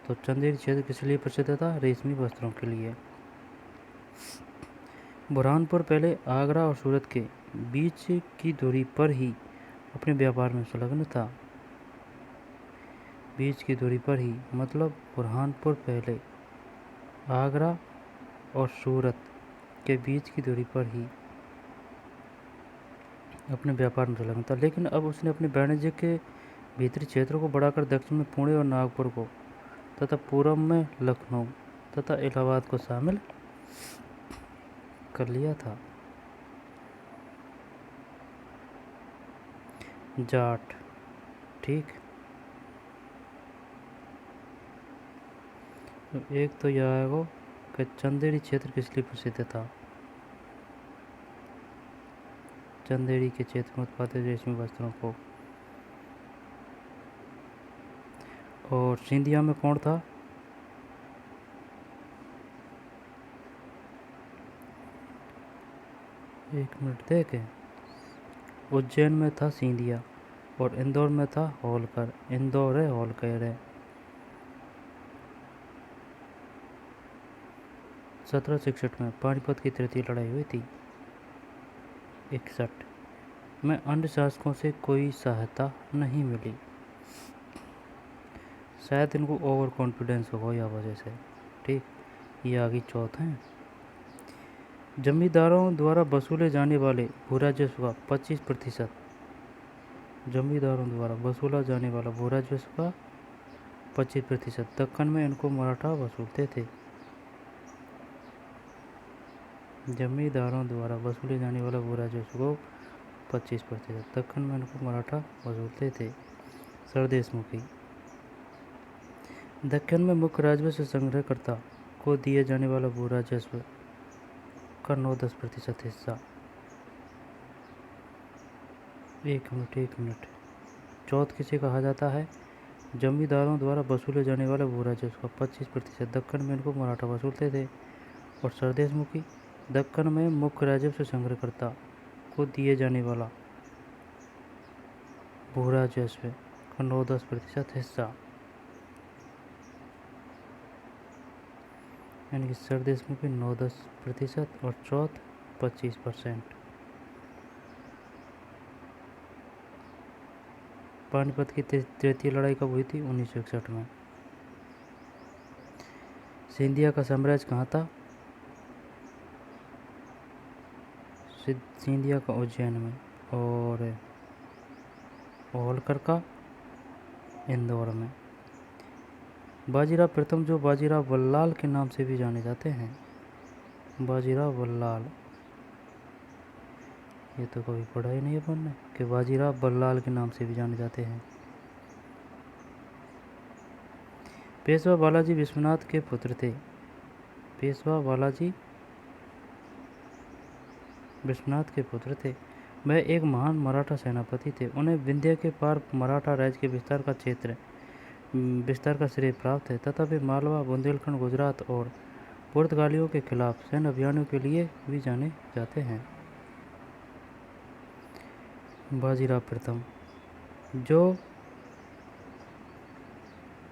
तो चंदेरी क्षेत्र किस लिए प्रसिद्ध था? रेशमी वस्त्रों के लिए। बुरहानपुर पहले आगरा और सूरत के बीच की दूरी पर ही अपने व्यापार में संलग्न था। बीच की दूरी पर ही, मतलब बुरहानपुर पहले आगरा और सूरत के बीच की दूरी पर ही अपने व्यापार में संलग्न था, लेकिन अब उसने अपने वाणिज्य के भीतरी क्षेत्रों को बढ़ाकर दक्षिण में पुणे और नागपुर को तथा पूर्व में लखनऊ तथा इलाहाबाद को शामिल कर लिया था। जाट, ठीक। एक तो यह आएगा कि चंदेरी क्षेत्र किस लिए प्रसिद्ध था। चंदेरी के क्षेत्र में उत्पादित रेशमी वस्त्रों को। और सिंधिया में कौन था। एक मिनट देखें। उज्जैन में था सिंधिया और इंदौर में था होलकर। इंदौर है, होलकर है। 1761 में पानीपत की तृतीय लड़ाई हुई थी। 61 में अन्य शासकों से कोई सहायता नहीं मिली। शायद इनको ओवर कॉन्फिडेंस हो या वजह से, ठीक। ये आगे चौथ है। जमींदारों द्वारा वसूले जाने वाले भू राजस्व का 25%। जमींदारों द्वारा वसूला जाने वाला भू राजस्व का 25%। दक्कन में इनको मराठा वसूलते थे। जमींदारों द्वारा वसूले जाने वाला भू राजस्व को 25%। दक्कन में इनको मराठा वसूलते थे। सरदेशमुखी। दक्कन में मुख्य राजस्व संग्रहकर्ता को दिए जाने वाला भू राजस्व का 9-10% हिस्सा। एक मिनट। चौथ किसे कहा जाता है। जमींदारों द्वारा वसूले जाने वाला भू राजस्व का 25%। दक्कन में इनको मराठा वसूलते थे। और सरदेशमुखी। दक्कन में मुख्य राजस्व संग्रहकर्ता को दिए जाने वाला भू राजस्व का 9-10% हिस्सा। यानी कि सरदेशमुखी 9-10% और चौथ 25%। पानीपत की तृतीय लड़ाई कब हुई थी। 1961 में। सिंधिया का साम्राज्य कहाँ था। सिंधिया का उज्जैन में। और होलकर का इंदौर में। बाजीराव प्रथम, जो बाजीराव बल्लाल के नाम से भी जाने जाते हैं। बाजीराव बल्लाल, ये तो कभी पढ़ा ही नहीं अपन ने कि बाजीराव बल्लाल के नाम से भी जाने जाते हैं। पेशवा बालाजी विश्वनाथ के पुत्र थे। पेशवा बालाजी विश्वनाथ के पुत्र थे। वह एक महान मराठा सेनापति थे। उन्हें विंध्य के पार मराठा राज्य के विस्तार का श्रेय प्राप्त है तथा वे मालवा, बुंदेलखंड, गुजरात और पुर्तगालियों के खिलाफ सैन्य अभियानों के लिए भी जाने जाते हैं। बाजीराव प्रथम, जो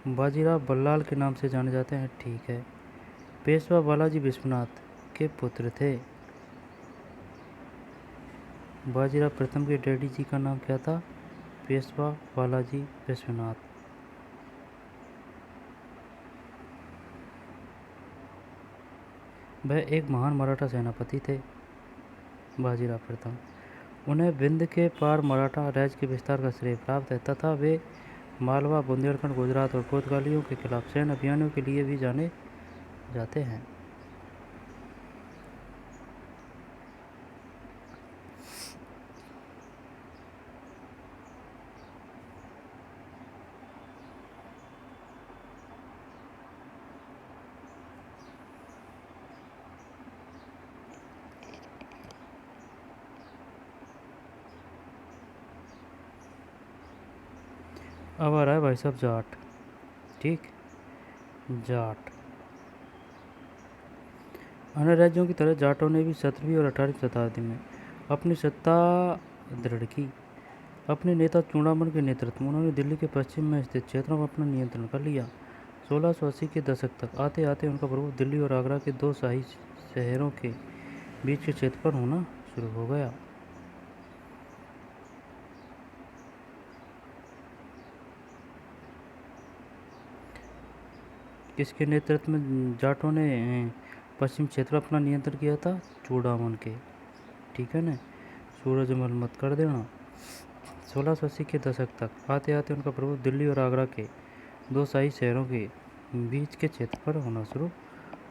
बाजीराव बल्लाल के नाम से जाने जाते हैं, ठीक है। पेशवा बालाजी विश्वनाथ के पुत्र थे। बाजीराव प्रथम के डैडी जी का नाम क्या था। पेशवा बालाजी विश्वनाथ। वह एक महान मराठा सेनापति थे। बाजीराव प्रथम, उन्हें विंध्य के पार मराठा राज्य के विस्तार का श्रेय प्राप्त है तथा वे मालवा, बुंदेलखंड, गुजरात और पुर्तगालियों के खिलाफ सैन्य अभियानों के लिए भी जाने जाते हैं। अब आ रहा है भाई साहब जाट, ठीक। जाट अन्य राज्यों की तरह जाटों ने भी 17वीं और 18वीं शताब्दी में अपनी सत्ता दृढ़ की। अपने नेता चूड़ामन के नेतृत्व में उन्होंने दिल्ली के पश्चिम में स्थित क्षेत्रों पर अपना नियंत्रण कर लिया। 1680 के दशक तक आते आते उनका प्रभुत्व दिल्ली और आगरा के दो शाही शहरों के बीच के क्षेत्र पर होना शुरू हो गया। किसके नेतृत्व में जाटों ने पश्चिम क्षेत्र अपना नियंत्रण किया था? चूड़ामन के। ठीक है ना, सूरजमल मत कर देना। 1680 के दशक तक आते आते उनका प्रभुत्व दिल्ली और आगरा के दो शाही शहरों के बीच के क्षेत्र पर होना शुरू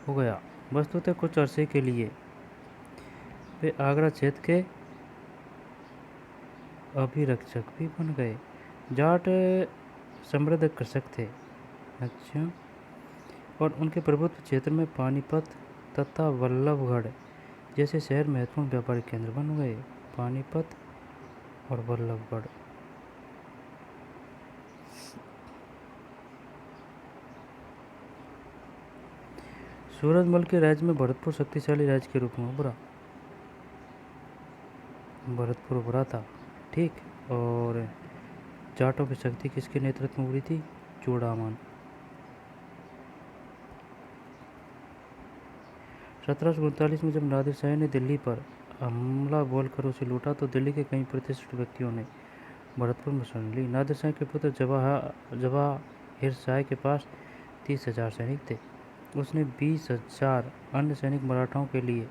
हो गया। वस्तुतः कुछ अरसे के लिए वे आगरा क्षेत्र के अभिरक्षक भी बन गए। जाट समृद्ध कृषक थे। अच्छा, और उनके प्रभुत्व क्षेत्र में पानीपत तथा वल्लभगढ़ जैसे शहर महत्वपूर्ण व्यापारिक केंद्र बन गए। पानीपत और वल्लभगढ़। सूरजमल के राज्य में भरतपुर शक्तिशाली राज्य के रूप में उभरा। भरतपुर उभरा था। ठीक, और जाटों की शक्ति किसके नेतृत्व में उभरी थी? चूड़ामन। 1739 में जब नादिर शाह ने दिल्ली पर हमला बोलकर उसे लूटा तो दिल्ली के कई प्रतिष्ठित व्यक्तियों ने भरतपुर में शरण ली। नादिर शाह के पुत्र जवाहिर शाह के पास 30,000 सैनिक थे। उसने 20,000 अन्य सैनिक मराठाओं के लिए,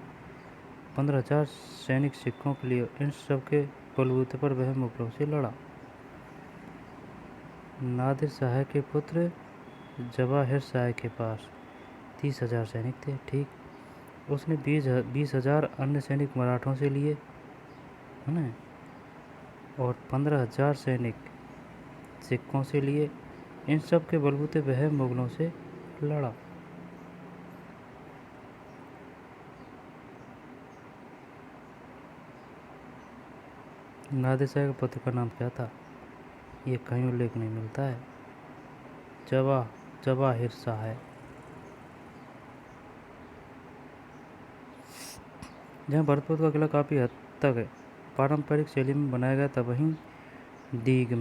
15,000 सैनिक सिखों के लिए, इन सब के बलबूते पर वह मुगलों से लड़ा। नादिर शाह के पुत्र जवाहिर शाह के पास 30,000 सैनिक थे। ठीक, उसने 20,000 अन्य सैनिक मराठों से लिए, है ना, और 15,000 सैनिक सिखों से लिए। इन सब के बलबूते वह मुगलों से लड़ा। नादिर शाह के पुत्र का नाम क्या था? ये कहीं उल्लेख नहीं मिलता है। जवाहिर शाह। जहाँ भरतपुर का किला काफ़ी हद तक पारंपरिक शैली में बनाया गया था, वहीं डींग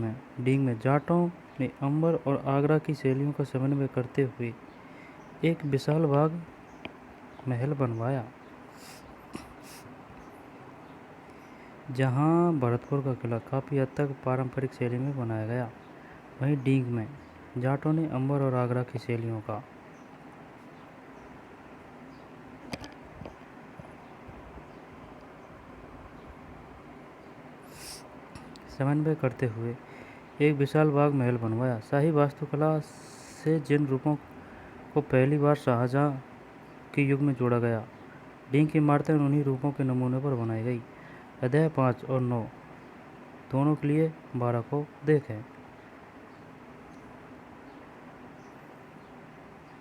में जाटों ने अंबर और आगरा की शैलियों का समन्वय करते हुए एक विशाल बाग महल बनवाया। जहाँ भरतपुर का किला काफ़ी हद तक पारंपरिक शैली में बनाया गया, वहीं डींग में जाटों ने अंबर और आगरा की शैलियों का समन्वय करते हुए एक विशाल बाग महल बनवाया। शाही वास्तुकला से जिन रूपों को पहली बार शाहजहां के युग में जोड़ा गया, डींग की इमारतें उन्हीं रूपों के नमूने पर बनाई गई। अध्याय 5 और 9 दोनों के लिए 12 को देखें।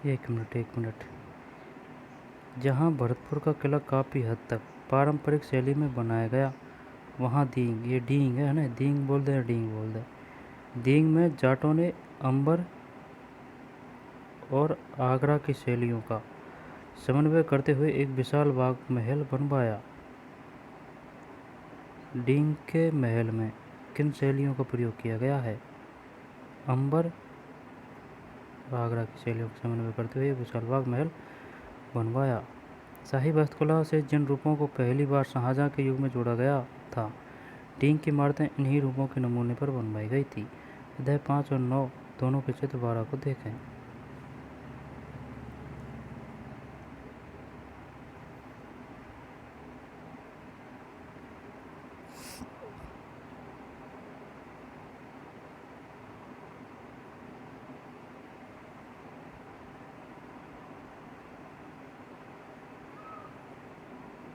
एक मिनट। जहाँ भरतपुर का किला काफ़ी हद तक पारंपरिक शैली में बनाया गया, वहाँ डींग, ये डींग है ना, डींग बोल दे, डींग बोल दे। डींग में जाटों ने अंबर और आगरा की शैलियों का समन्वय करते हुए एक विशाल बाग महल बनवाया। डींग के महल में किन शैलियों का प्रयोग किया गया है? अंबर और आगरा की शैलियों का समन्वय करते हुए एक विशाल बाग महल बनवाया। शाही वास्तुकला से जिन रूपों को पहली बार शाहजहां के युग में जोड़ा गया था, डींग की इमारतें इन्हीं रूपों के नमूने पर बनवाई गई थी। अध्याय 5 और 9 दोनों के चित्र 12 को देखें।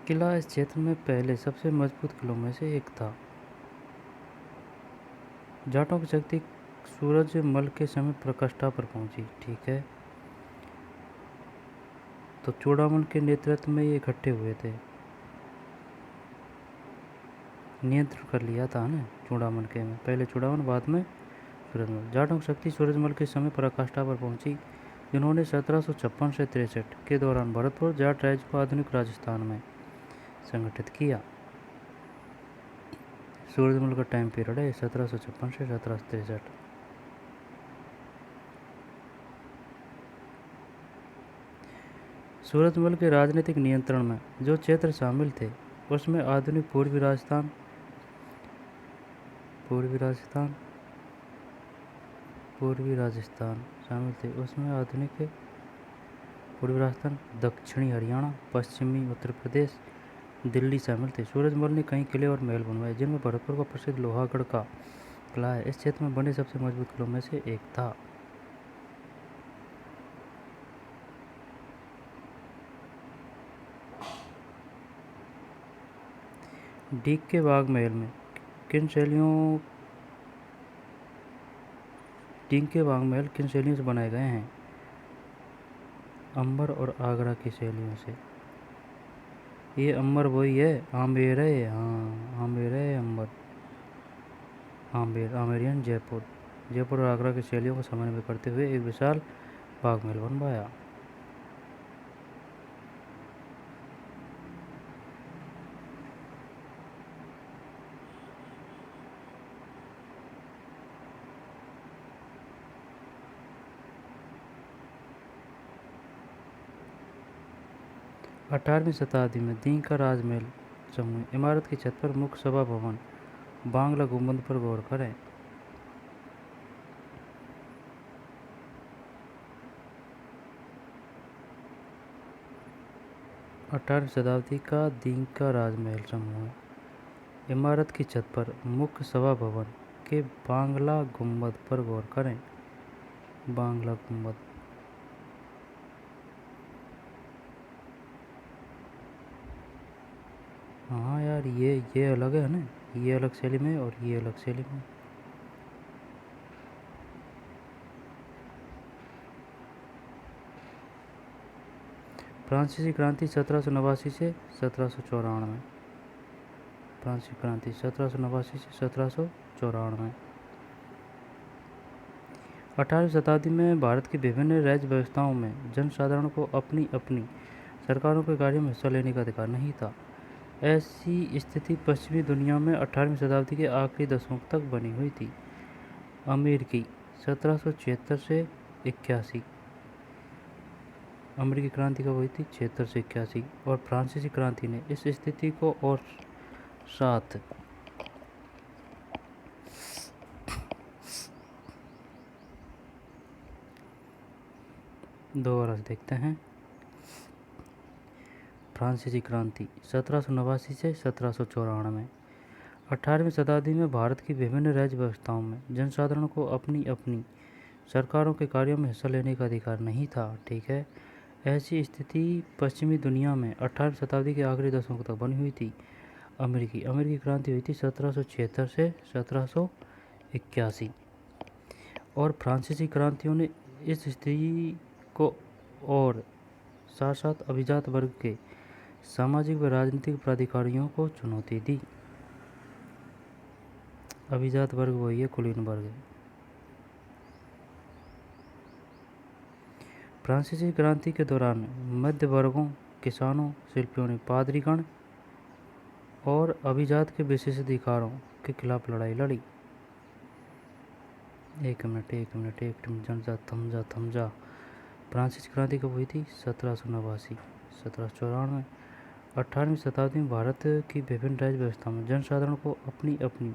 किला इस क्षेत्र में पहले सबसे मजबूत किलों में से एक था। जाटों की शक्ति सूरजमल के समय प्रकाष्ठा पर पहुंची। ठीक है, तो चूड़ामन के नेतृत्व में ये इकट्ठे हुए थे, नियंत्रण कर लिया था ना चूड़ामन के में। पहले चूड़ामन, बाद में सूरजमल। जाटों की शक्ति सूरजमल के समय पराकाष्ठा पर पहुंची, जिन्होंने 1756 से 63 के दौरान भरतपुर जाट राज्य को आधुनिक राजस्थान में संगठित किया। सूरजमल का टाइम पीरियड है 1756 से 1763। सूरजमल के राजनीतिक नियंत्रण में जो क्षेत्र शामिल थे, उसमें आधुनिक पूर्वी राजस्थान शामिल थे। उसमें आधुनिक पूर्वी राजस्थान, दक्षिणी हरियाणा, पश्चिमी उत्तर प्रदेश, दिल्ली शामिल थे। सूरजमल ने कई किले और महल बनवाए, जिनमें भरतपुर का प्रसिद्ध लोहागढ़ का किला है। इस क्षेत्र में बने सबसे मजबूत किलों में से एक था। डीक के बाग महल में किन शैलियों डीक के बाग महल किन शैलियों से बनाए गए हैं? अंबर और आगरा की शैलियों से। ये अंबर वही है, आमेर है, हाँ आमेर है अंबर, आमेर, आमेरियन जयपुर। जयपुर और आगरा की शैलियों को समन्वय करते हुए एक विशाल बाग महल बनवाया। अठारहवीं शताब्दी में दीन का राजमहल समूह इमारत की छत पर मुख्य सभा भवन बांग्ला गुंबद पर गौर करें। 18वीं शताब्दी का दीन का राजमहल समूह इमारत की छत पर मुख्य सभा भवन के बांग्ला गुंबद पर गौर करें। बांग्ला गुंबद। हाँ यार, ये अलग है ना, ये अलग शैली में और ये अलग शैली में। फ्रांसीसी क्रांति 1789 से 1794। फ्रांसीसी क्रांति 1789 से 1794। 18वीं शताब्दी में भारत की विभिन्न राज्य व्यवस्थाओं में जनसाधारण को अपनी अपनी सरकारों के कार्यों में हिस्सा लेने का अधिकार नहीं था। ऐसी स्थिति पश्चिमी दुनिया में 18वीं शताब्दी के आखिरी दशकों तक बनी हुई थी। अमेरिकी 1776 से 81। अमेरिकी क्रांति कब हुई थी? 76 से 81। और फ्रांसीसी क्रांति ने इस स्थिति को और साथ दोबारा देखते हैं। फ्रांसीसी क्रांति 1789 से 1794। 18वीं शताब्दी में भारत की विभिन्न राज्य व्यवस्थाओं में जनसाधारण को अपनी अपनी सरकारों के कार्यों में हिस्सा लेने का अधिकार नहीं था। ठीक है। ऐसी स्थिति पश्चिमी दुनिया में 18वीं शताब्दी के आखिरी दशकों तक बनी हुई थी। अमेरिकी क्रांति हुई थी 1776 से 1781। और फ्रांसीसी क्रांतियों ने इस स्थिति को और साथ साथ अभिजात वर्ग के सामाजिक व राजनीतिक प्राधिकारियों को चुनौती दी। अभिजात वर्ग वही है, कुलीन वर्ग। फ्रांसीसी क्रांति के दौरान मध्य वर्गों, किसानों, शिल्पियों ने पादरीगण और अभिजात के विशेषाधिकारों के खिलाफ लड़ाई लड़ी। एक मिनट थम जा। फ्रांसीसी क्रांति कब हुई थी? 1789, 1794। 18वीं शताब्दी में भारत की विभिन्न राज्य व्यवस्था में जनसाधारण को अपनी अपनी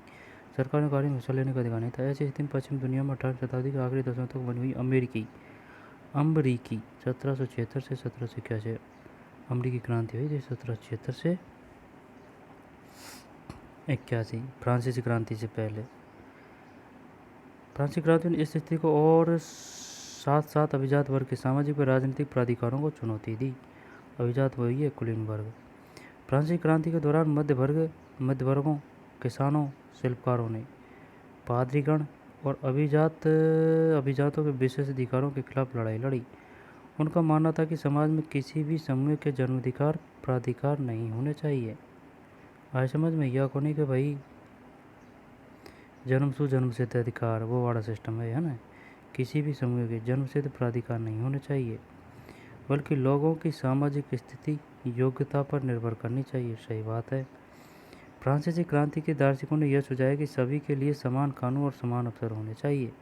सरकारी कार्यों में हिस्सा लेने का अधिकार नहीं था। ऐसी स्थिति में पश्चिमी दुनिया में 18वीं शताब्दी के आखिरी दशकों तक बनी हुई अमरीकी 1776 से 1781। अमरीकी क्रांति हुई थी 1776 से 81। फ्रांसीसी क्रांति से पहले फ्रांसीसी क्रांति ने इस स्थिति को और साथ साथ अभिजात वर्ग के सामाजिक व राजनीतिक प्राधिकारों को चुनौती दी। अभिजात वही है, कुलीन वर्ग। फ्रांसीसी क्रांति के दौरान मध्य वर्गों, किसानों, शिल्पकारों ने पादरीगण और अभिजातों के विशेष अधिकारों के खिलाफ लड़ाई लड़ी। उनका मानना था कि समाज में किसी भी समूह के जन्माधिकार प्राधिकार नहीं होने चाहिए। आए समझ में? यह को नहीं कि भाई जन्मसिद्ध अधिकार वो वाला सिस्टम है ना। किसी भी समूह के जन्मसिद्ध प्राधिकार नहीं होने चाहिए, बल्कि लोगों की सामाजिक स्थिति योग्यता पर निर्भर करनी चाहिए। सही बात है। फ्रांसीसी क्रांति के दार्शनिकों ने यह सुझाया कि सभी के लिए समान कानून और समान अवसर होने चाहिए।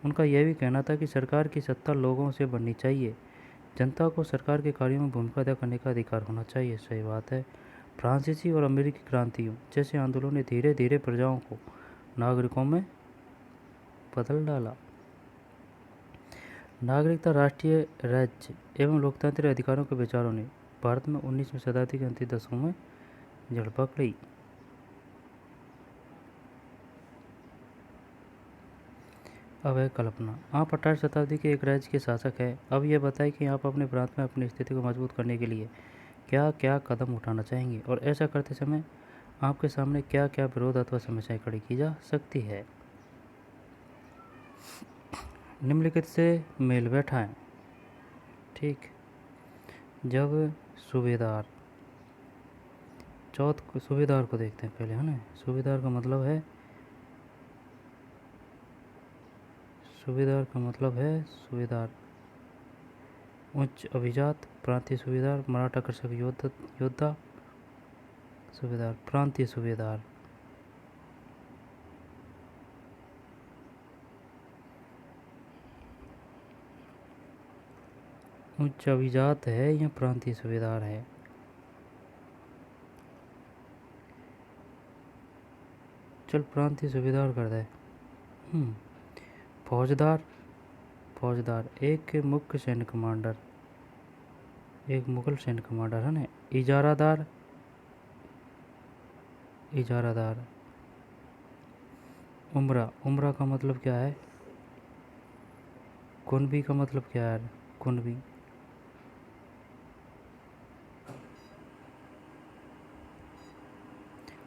उनका यह भी कहना था कि सरकार की सत्ता लोगों से बननी चाहिए, जनता को सरकार के कार्यों में भूमिका अदा करने का अधिकार होना चाहिए। सही बात है। फ्रांसीसी और अमेरिकी क्रांतियों जैसे आंदोलनों ने धीरे धीरे प्रजाओं को नागरिकों में बदल डाला। नागरिकता राष्ट्रीय राज्य एवं लोकतांत्रिक अधिकारों के विचारों ने भारत में 19वीं शताब्दी के अंतिम दशकों में जड़ पकड़ी। अब है कल्पना। आप 18वीं शताब्दी के एक राज्य के शासक हैं। अब यह बताएं कि आप अपने प्रांत में अपनी स्थिति को मजबूत करने के लिए क्या क्या कदम उठाना चाहेंगे और ऐसा करते समय आपके सामने क्या क्या विरोध अथवा समस्याएं खड़ी की जा सकती है। निम्नलिखित से मेल बैठाएं। ठीक। जब सूबेदार, चौथ सूबेदार को देखते हैं पहले, है ना। सूबेदार का मतलब है सूबेदार उच्च अभिजात, प्रांतीय सूबेदार, मराठा कृषक योद्धा, सूबेदार, प्रांतीय सूबेदार। उच्च अभिजात है या प्रांतीय सूबेदार है। चल प्रांतीय सूबेदार कर दे। फौजदार एक मुख्य सैन्य कमांडर, एक मुगल सैन्य कमांडर, है ना। इजारादार। उमरा का मतलब क्या है। कुनबी का मतलब क्या है।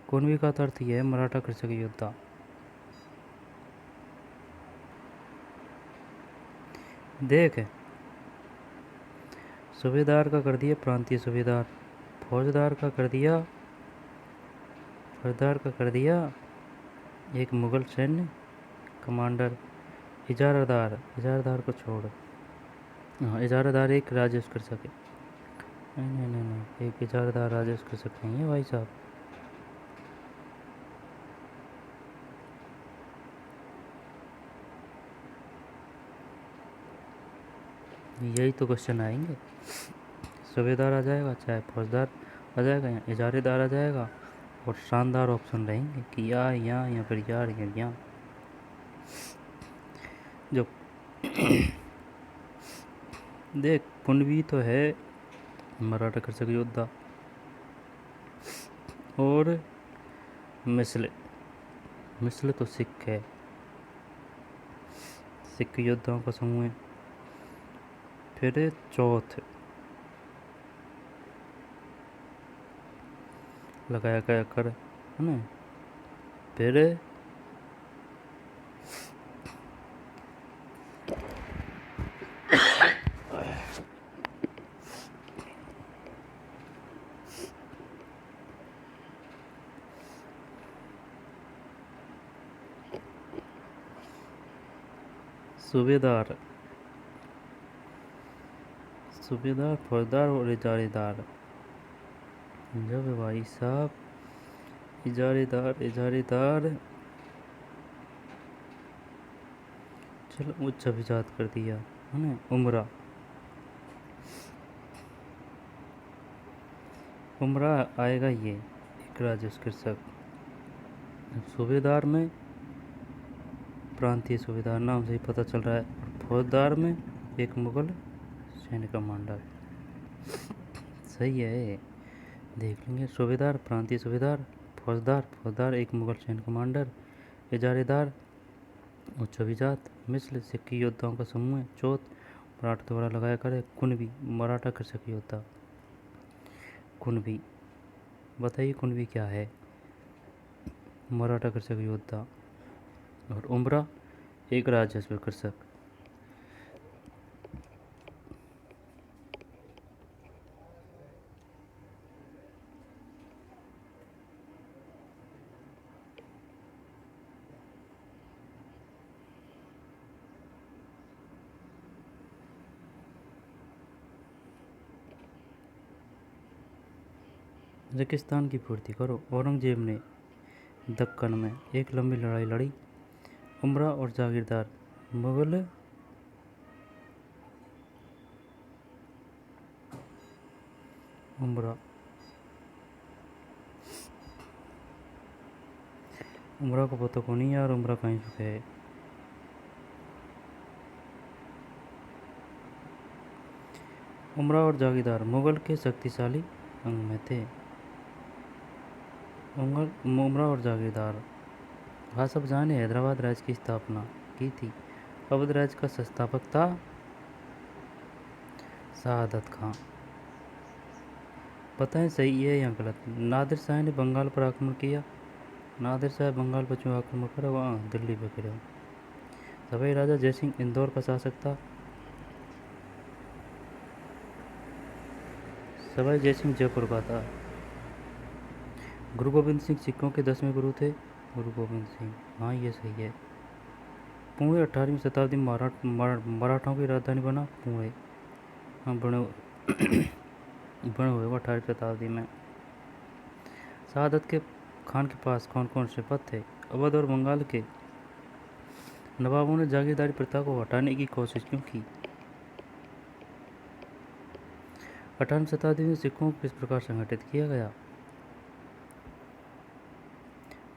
कुनबी का अर्थ यह है मराठा कृषक योद्धा। देख, सूबेदार का कर दिया प्रांतीय सूबेदार, फौजदार का कर दिया एक मुगल सैन्य कमांडर, इजारादार को छोड़। हाँ, इजारादार एक राजस्व कृषक है। नहीं, एक इजारादार राजस्व कृषक नहीं है भाई साहब। यही तो क्वेश्चन आएंगे। सूबेदार आ जाएगा, चाहे फौजदार आ जाएगा, या इजारेदार आ जाएगा, और शानदार ऑप्शन रहेंगे कि या फिर यहाँ। जो देख, कुनबी तो है मराठा कृषक योद्धा, और मिसले तो सिख है, सिख योद्धाओं का समूह है। फिर चौथ लगाया गया कर, है ना। फिर सूबेदार, फौजदार और इजारेदार। जब भाई साहब इजारेदार चलो उच्च अभिजात कर दिया, है ना। उमरा आएगा ये एक राजस्व कृषक। सूबेदार में प्रांतीय सूबेदार नाम से ही पता चल रहा है, और फौजदार में एक मुगल सैन्य कमांडर। सही है, देख लेंगे। सूबेदार, प्रांतीय सूबेदार, फौजदार एक मुगल सैन्य कमांडर, इजारेदार उच्च अभिजात, मिस्र सिक्की योद्धाओं का समूह है। चौथ मराठा द्वारा लगाया करे, कुनबी मराठा कृषक योद्धा। कुनबी, बताइए कुनबी क्या है। मराठा कृषक योद्धा। और उमरा एक राजस्व कृषक। रेगिस्तान की पूर्ति करो। औरंगजेब ने दक्कन में एक लंबी लड़ाई लड़ी। उमरा और जागीरदार मुगल उमरा को पता को नहीं यार, उमरा कहीं चुके है। उमरा और जागीरदार मुगल के शक्तिशाली अंग में थे। उमरा और जागीरदार। आसफ जहाँ ने हैदराबाद राज्य की स्थापना की थी। अवध राज्य का संस्थापक था शहादत खां। बताएं सही है या गलत। नादिर शाह ने बंगाल पर आक्रमण किया। नादिर शाह बंगाल पर क्यों आक्रमण करा, वहाँ दिल्ली पे करे। सवाई राजा जयसिंह इंदौर का शासक था। सवाई जयसिंह जयपुर का था। गुरु गोविंद सिंह सिखों के 10वें गुरु थे। गुरु गोविंद सिंह, हाँ ये सही है। पुणे 18वीं शताब्दी में मराठों की राजधानी बना। पुणे, हाँ बने हुए 18वीं शताब्दी में। शहादत के खान के पास कौन कौन से पद थे। अवध और बंगाल के नवाबों ने जागीरदारी प्रथा को हटाने की कोशिश क्यों की। 18वीं शताब्दी में सिखों को किस प्रकार संगठित किया गया।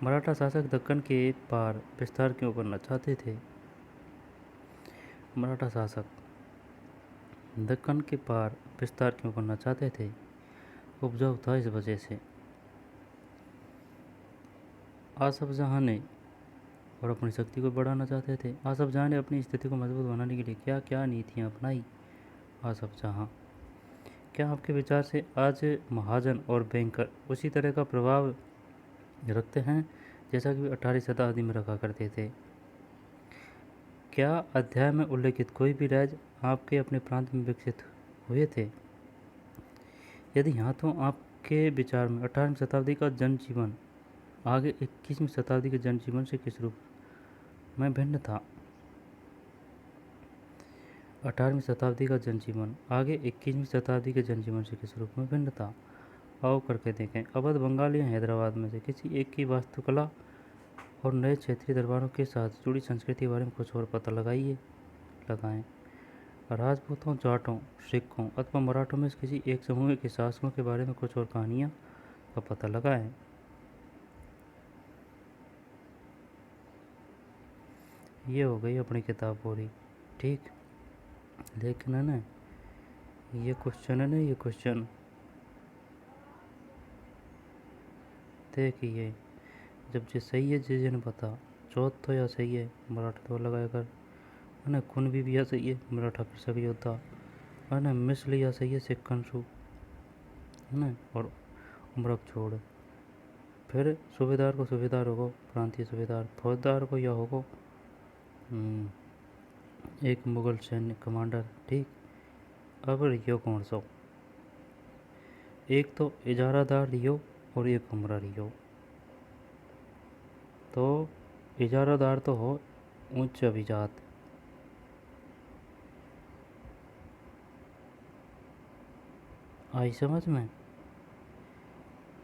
मराठा शासक दक्कन के पार विस्तार क्यों करना चाहते थे। मराठा शासक दक्कन के पार विस्तार क्यों करना चाहते थे। उपजाऊ था इस वजह से। आसफ जहाँ ने और अपनी शक्ति को बढ़ाना चाहते थे। आसफ जहाँ ने अपनी स्थिति को मजबूत बनाने के लिए क्या क्या नीतियाँ अपनाई। आसफ जहाँ, क्या आपके विचार से आज महाजन और बैंकर उसी तरह का प्रभाव रखते हैं जैसा कि 18वीं शताब्दी में रखा करते थे। क्या अध्याय में उल्लेखित कोई भी राज्य आपके अपने प्रांत में विकसित हुए थे। यदि हाँ तो आपके विचार में 18वीं शताब्दी का जनजीवन आगे 21वीं शताब्दी के जनजीवन से किस रूप में भिन्न था। 18वीं शताब्दी का जनजीवन आगे 21वीं शताब्दी के जनजीवन से किस रूप में भिन्न था। आओ करके देखें। अवध, बंगाल या हैदराबाद में से किसी एक की वास्तुकला और नए क्षेत्रीय दरबारों के साथ जुड़ी संस्कृति के बारे में कुछ और पता लगाएं। राजपूतों, जाटों, सिखों अथवा मराठों में से किसी एक समूह के शासकों के बारे में कुछ और कहानियाँ का पता लगाएं। ये हो गई अपनी किताब पूरी, ठीक। लेकिन है ना, ये क्वेश्चन है ना, ये क्वेश्चन देखिए, जब जे सही है जे ने पता चौथ तो या सही है मराठा तो लगाया कर, है ना। खून भी या सही है मराठा कृषक योद्धा, है ना। मिस्र या सही है सिख कंसु, है ना। और उमरक छोड़। फिर सूबेदार को सूबेदार होगो, प्रांतीय सूबेदार। फौजदार को या होगो एक मुगल सैन्य कमांडर, ठीक। अब रियो कौन सा, एक तो इजारादार रियो और एक उमरा रियो। तो इजारादार तो हो उच्च अभिजात, आई समझ में।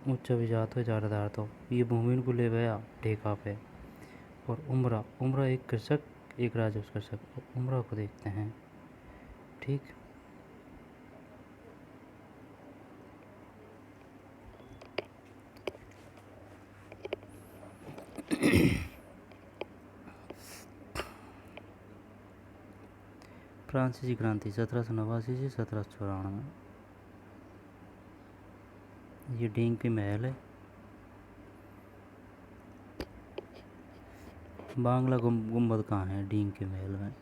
उच्च अभिजात हो इजारादार, तो ये भूमि को ले गया ठेका पे। और उमरा एक कृषक, एक राजस्व कृषक। उमरा को देखते हैं, ठीक। फ्रांसीसी क्रांति 1789 से 1794। ये डींग की महल है। बांग्ला गुम्बद कहाँ है डींग के महल में।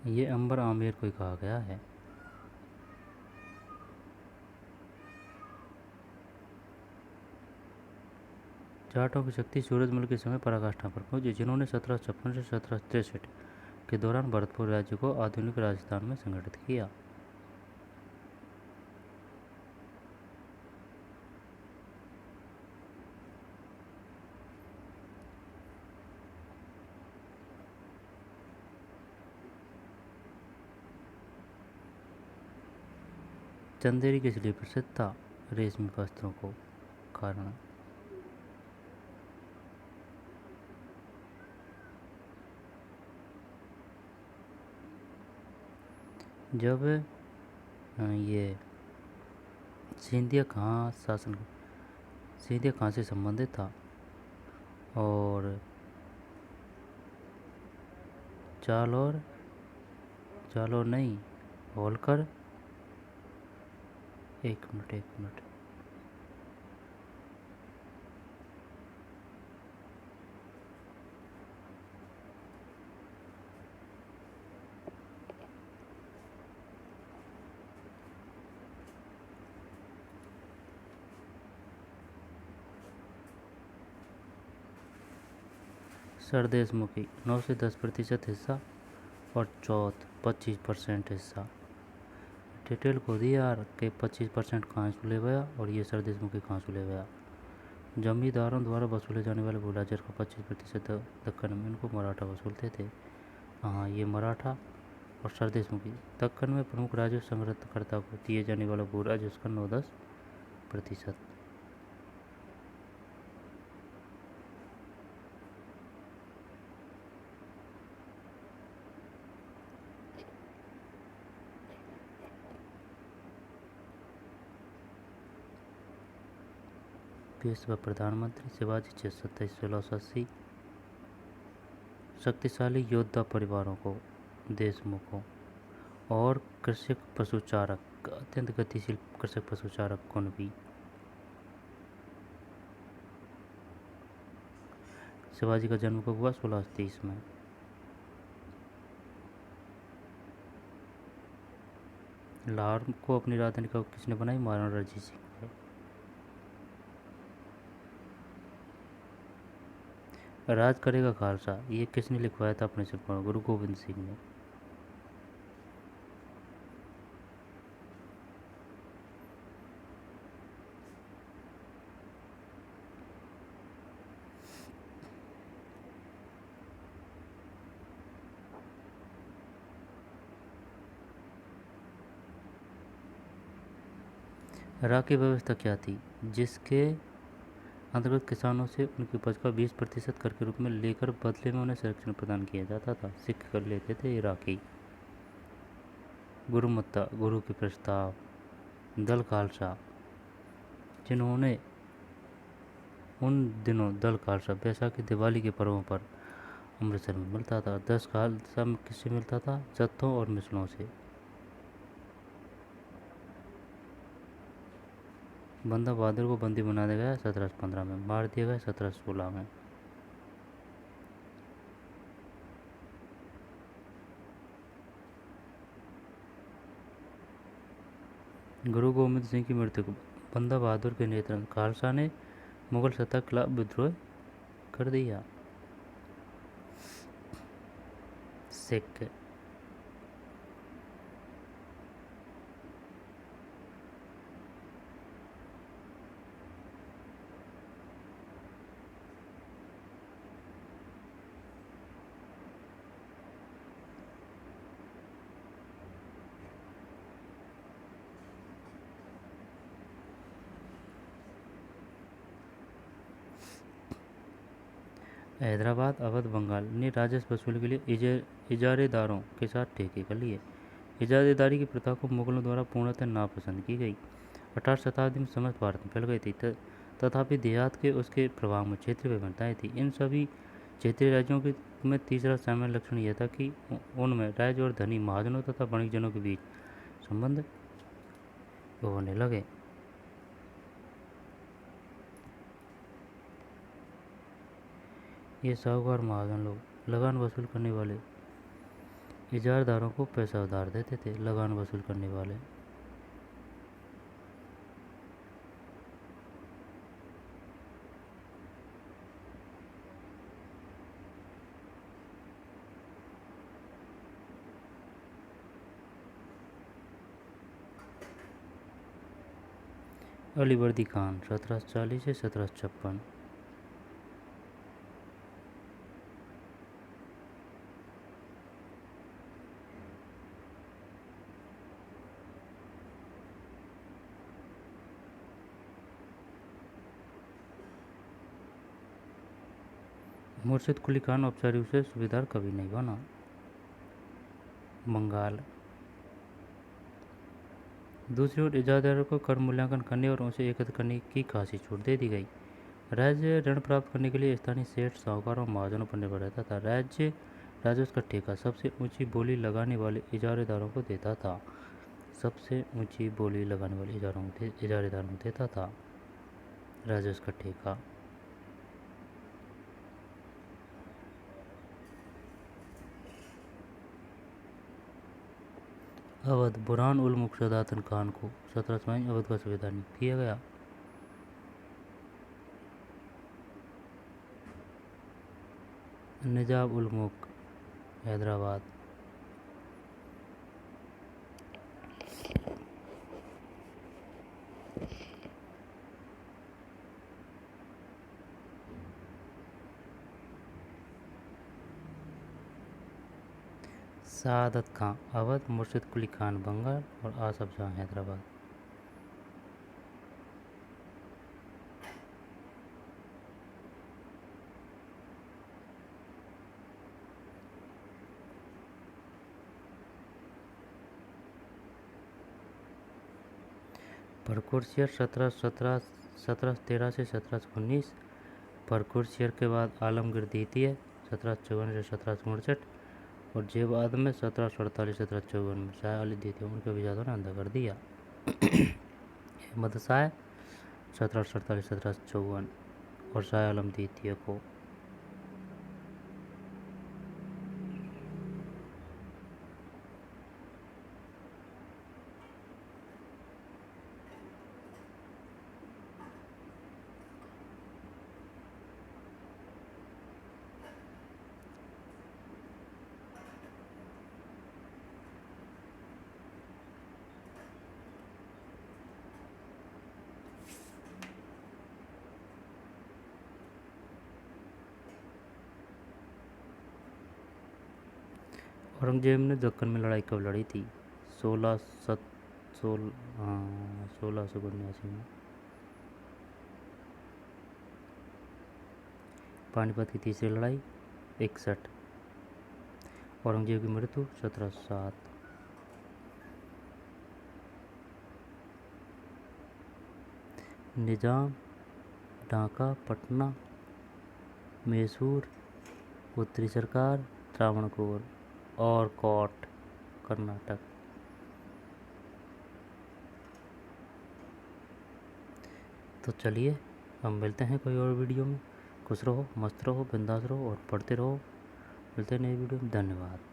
ये अंबर आमेर को कहा गया है। जाटों की शक्ति सूरजमल के समय पराकाष्ठा पर पहुंची, जिन्होंने 1756 से 1763 के दौरान भरतपुर राज्य को आधुनिक राजस्थान में संगठित किया। चंदेरी किस लिए प्रसिद्ध था, रेशमी वस्त्रों को कारण। जब ये सिंधिया खां शासन सिंधिया खां से संबंधित था और चाल और नहीं, होलकर। एक मिनट। सरदेशमुखी 9 से 10% हिस्सा और चौथ 25% हिस्सा। डिटेल को दिया यार के 25% कहाँ से ले गया और ये सरदेशमुखी कहाँ से ले गया। जमींदारों द्वारा वसूले जाने वाले भूलाजर का 25% दक्कन में इनको मराठा वसूलते थे। हाँ, ये मराठा और सरदेशमुखी। दक्कन में प्रमुख राजस्व संग्रहकर्ता को दिए जाने वाला भू राजस्व का 9-10%। पेशवा प्रधानमंत्री शिवाजी 27-1680। शक्तिशाली योद्धा परिवारों को, देशमुखों और कृषक पशुचारक, अत्यंत गतिशील कृषक पशुचारक कुणबी। शिवाजी का जन्म कब हुआ? 1630 में। लाहौर को अपनी राजधानी कब किसने बनाई? महाराणा रणजीत सिंह ने। राज करेगा खालसा, ये किसने लिखवाया था अपने सिर पर? गुरु गोविंद सिंह ने। रा की व्यवस्था क्या थी? जिसके अंतर्गत किसानों से उनकी उपज का 20% कर के रूप में लेकर बदले में उन्हें संरक्षण प्रदान किया जाता था। सिख कर लेते थे इराकी। गुरुमत्ता, गुरु के प्रस्ताव। दल खालसा, जिन्होंने उन दिनों दल खालसा बैसाखी दिवाली के पर्वों पर अमृतसर में मिलता था। 10 खालसा में किससे मिलता था? जत्थों और मिसलों से। बंदा बहादुर को बंदी बना दिया गया 1715 में, मार दिया गया 1716 में। गुरु गोविंद सिंह की मृत्यु को बंदा बहादुर के नेतृत्व खालसा ने मुगल सत्ता के खिलाफ विद्रोह कर दिया। सिख। हैदराबाद, अवध, बंगाल ने राजस्व वसूली के लिए इजारेदारों के साथ ठेके कर लिए। इजारेदारी की प्रथा को मुगलों द्वारा पूर्णतः नापसंद की गई। 18वीं शताब्दी में समस्त भारत में फैल गई थी। तथापि देहात के उसके प्रभाव में क्षेत्रीय विभिन्नताएं थी। इन सभी क्षेत्रीय राज्यों के में तीसरा सामान्य लक्षण यह था कि उनमें राज्य और धनी महाजनों तथा वणिकजनों के बीच संबंध होने लगे। ये साहूकार महाजन लोग लगान वसूल करने वाले इजारदारों को पैसा उधार देते थे। लगान वसूल करने वाले अलीवर्दी खान 1740 से 1756। मुर्शिद कुली खान औपचारिक रूप से सूबेदार कभी नहीं बना। बंगाल। दूसरी ओर इजारादारों को कर मूल्यांकन करने और उसे एकत्र करने की खासी छूट दे दी गई। राज्य ऋण प्राप्त करने के लिए स्थानीय सेठ, साहूकारों और महाजनों पर निर्भर रहता था। राज्य राजस्व का ठेका सबसे ऊंची बोली लगाने वाले इजारेदारों को देता था। सबसे ऊंची बोली लगाने वाले इजारेदारों को देता था राजस्व का ठेका। अवध बुरहान उल मुल्क सदातन खान को 17 अवध का सूबेदार नियुक्त किया गया। निजाम उल मुल्क हैदराबाद। सादत खां अवध, मुर्शिद कुली खान बंगाल और आसफ जहां हैदराबाद। परकुरशियर 1713 से 1719। परकुरशियर के बाद आलमगीर द्वितीय 1754 से 1769 और जे बाद में 1748 1754 में शाह अली द्वितीय, उनके विजातों ने अंधा कर दिया। अहमद शाह 1748 1754 और शाह आलम द्वितीय को। औरंगजेब ने दक्कन में लड़ाई कब लड़ी थी? 1679 में। पानीपत की तीसरी लड़ाई 61। औरंगजेब की मृत्यु 1707। निजाम, ढाका, पटना, मैसूर, उत्तरी सरकार, त्रावणकोर और कोट, कर्नाटक। तो चलिए हम मिलते हैं कोई और वीडियो में। खुश रहो, मस्त रहो, बिंदास रहो और पढ़ते रहो। मिलते हैं नई वीडियो में। धन्यवाद।